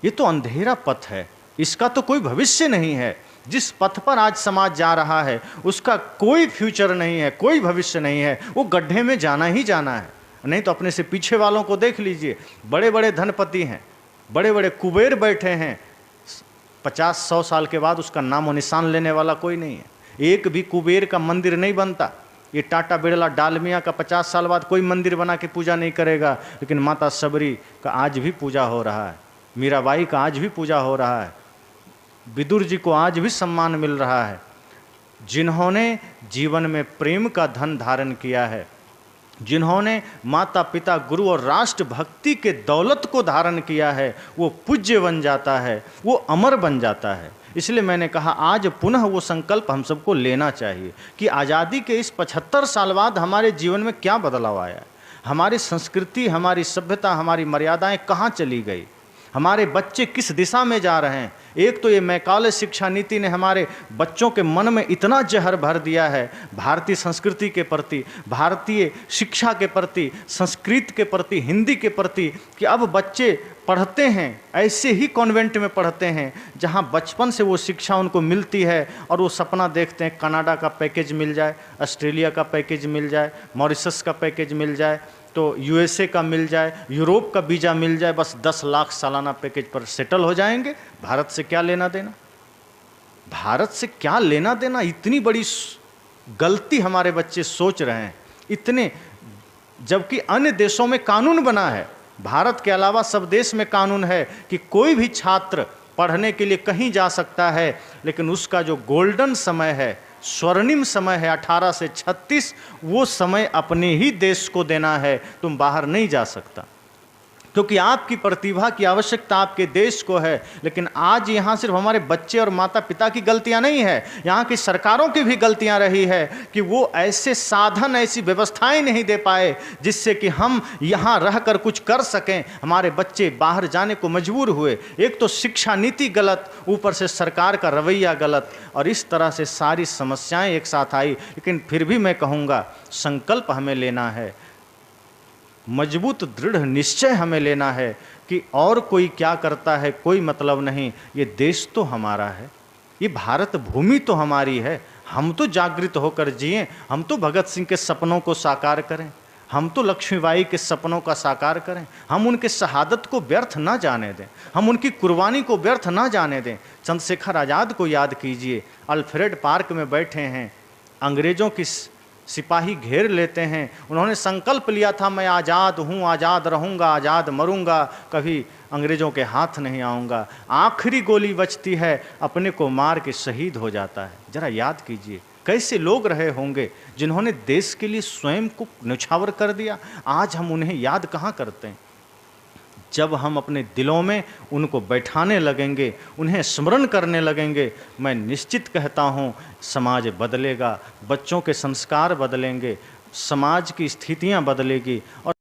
ये तो अंधेरा पथ है, इसका तो कोई भविष्य नहीं है। जिस पथ पर आज समाज जा रहा है उसका कोई फ्यूचर नहीं है, कोई भविष्य नहीं है, वो गड्ढे में जाना ही जाना है। नहीं तो अपने से पीछे वालों को देख लीजिए, बड़े बड़े धनपति हैं, बड़े बड़े कुबेर बैठे हैं, 50-100 साल के बाद उसका नाम और निशान लेने वाला कोई नहीं है। एक भी कुबेर का मंदिर नहीं बनता। ये टाटा बिरला डालमिया का 50 साल बाद कोई मंदिर बना के पूजा नहीं करेगा, लेकिन माता सबरी का आज भी पूजा हो रहा है, मीराबाई का आज भी पूजा हो रहा है, विदुर जी को आज भी सम्मान मिल रहा है, जिन्होंने जीवन में प्रेम का धन धारण किया है, जिन्होंने माता पिता गुरु और राष्ट्र भक्ति के दौलत को धारण किया है, वो पूज्य बन जाता है, वो अमर बन जाता है। इसलिए मैंने कहा आज पुनः वो संकल्प हम सबको लेना चाहिए कि आज़ादी के इस 75 साल बाद हमारे जीवन में क्या बदलाव आया है, हमारी संस्कृति, हमारी सभ्यता, हमारी मर्यादाएं कहाँ चली गई, हमारे बच्चे किस दिशा में जा रहे हैं। एक तो ये मैकाले शिक्षा नीति ने हमारे बच्चों के मन में इतना जहर भर दिया है भारतीय संस्कृति के प्रति, भारतीय शिक्षा के प्रति, संस्कृत के प्रति, हिंदी के प्रति, कि अब बच्चे पढ़ते हैं ऐसे ही कॉन्वेंट में पढ़ते हैं जहां बचपन से वो शिक्षा उनको मिलती है और वो सपना देखते हैं कनाडा का पैकेज मिल जाए, ऑस्ट्रेलिया का पैकेज मिल जाए, मॉरिशस का पैकेज मिल जाए, तो यूएसए का मिल जाए, यूरोप का वीज़ा मिल जाए, बस 10 लाख सालाना पैकेज पर सेटल हो जाएंगे। भारत से क्या लेना देना, भारत से क्या लेना देना। इतनी बड़ी गलती हमारे बच्चे सोच रहे हैं, इतने, जबकि अन्य देशों में कानून बना है, भारत के अलावा सब देश में कानून है कि कोई भी छात्र पढ़ने के लिए कहीं जा सकता है, लेकिन उसका जो गोल्डन समय है, स्वर्णिम समय है 18 से 36, वो समय अपने ही देश को देना है। तुम बाहर नहीं जा सकता, क्योंकि आपकी प्रतिभा की आवश्यकता आपके देश को है। लेकिन आज यहाँ सिर्फ हमारे बच्चे और माता पिता की गलतियाँ नहीं है, यहाँ की सरकारों की भी गलतियाँ रही है कि वो ऐसे साधन, ऐसी व्यवस्थाएं नहीं दे पाए जिससे कि हम यहाँ रहकर कुछ कर सकें। हमारे बच्चे बाहर जाने को मजबूर हुए। एक तो शिक्षा नीति गलत, ऊपर से सरकार का रवैया गलत, और इस तरह से सारी समस्याएँ एक साथ आई। लेकिन फिर भी मैं कहूँगा संकल्प हमें लेना है, मजबूत दृढ़ निश्चय हमें लेना है कि और कोई क्या करता है कोई मतलब नहीं, ये देश तो हमारा है, ये भारत भूमि तो हमारी है। हम तो जागृत होकर जिएं, हम तो भगत सिंह के सपनों को साकार करें, हम तो लक्ष्मीबाई के सपनों का साकार करें, हम उनके शहादत को व्यर्थ ना जाने दें, हम उनकी कुर्बानी को व्यर्थ ना जाने दें। चंद्रशेखर आज़ाद को याद कीजिए, अल्फ्रेड पार्क में बैठे हैं, अंग्रेज़ों की सिपाही घेर लेते हैं, उन्होंने संकल्प लिया था मैं आज़ाद हूँ, आज़ाद रहूँगा, आज़ाद मरूँगा, कभी अंग्रेज़ों के हाथ नहीं आऊँगा। आखिरी गोली बचती है, अपने को मार के शहीद हो जाता है। जरा याद कीजिए कैसे लोग रहे होंगे जिन्होंने देश के लिए स्वयं को न्यौछावर कर दिया। आज हम उन्हें याद कहाँ करते हैं। जब हम अपने दिलों में उनको बैठाने लगेंगे, उन्हें स्मरण करने लगेंगे, मैं निश्चित कहता हूँ समाज बदलेगा, बच्चों के संस्कार बदलेंगे, समाज की स्थितियाँ बदलेगी और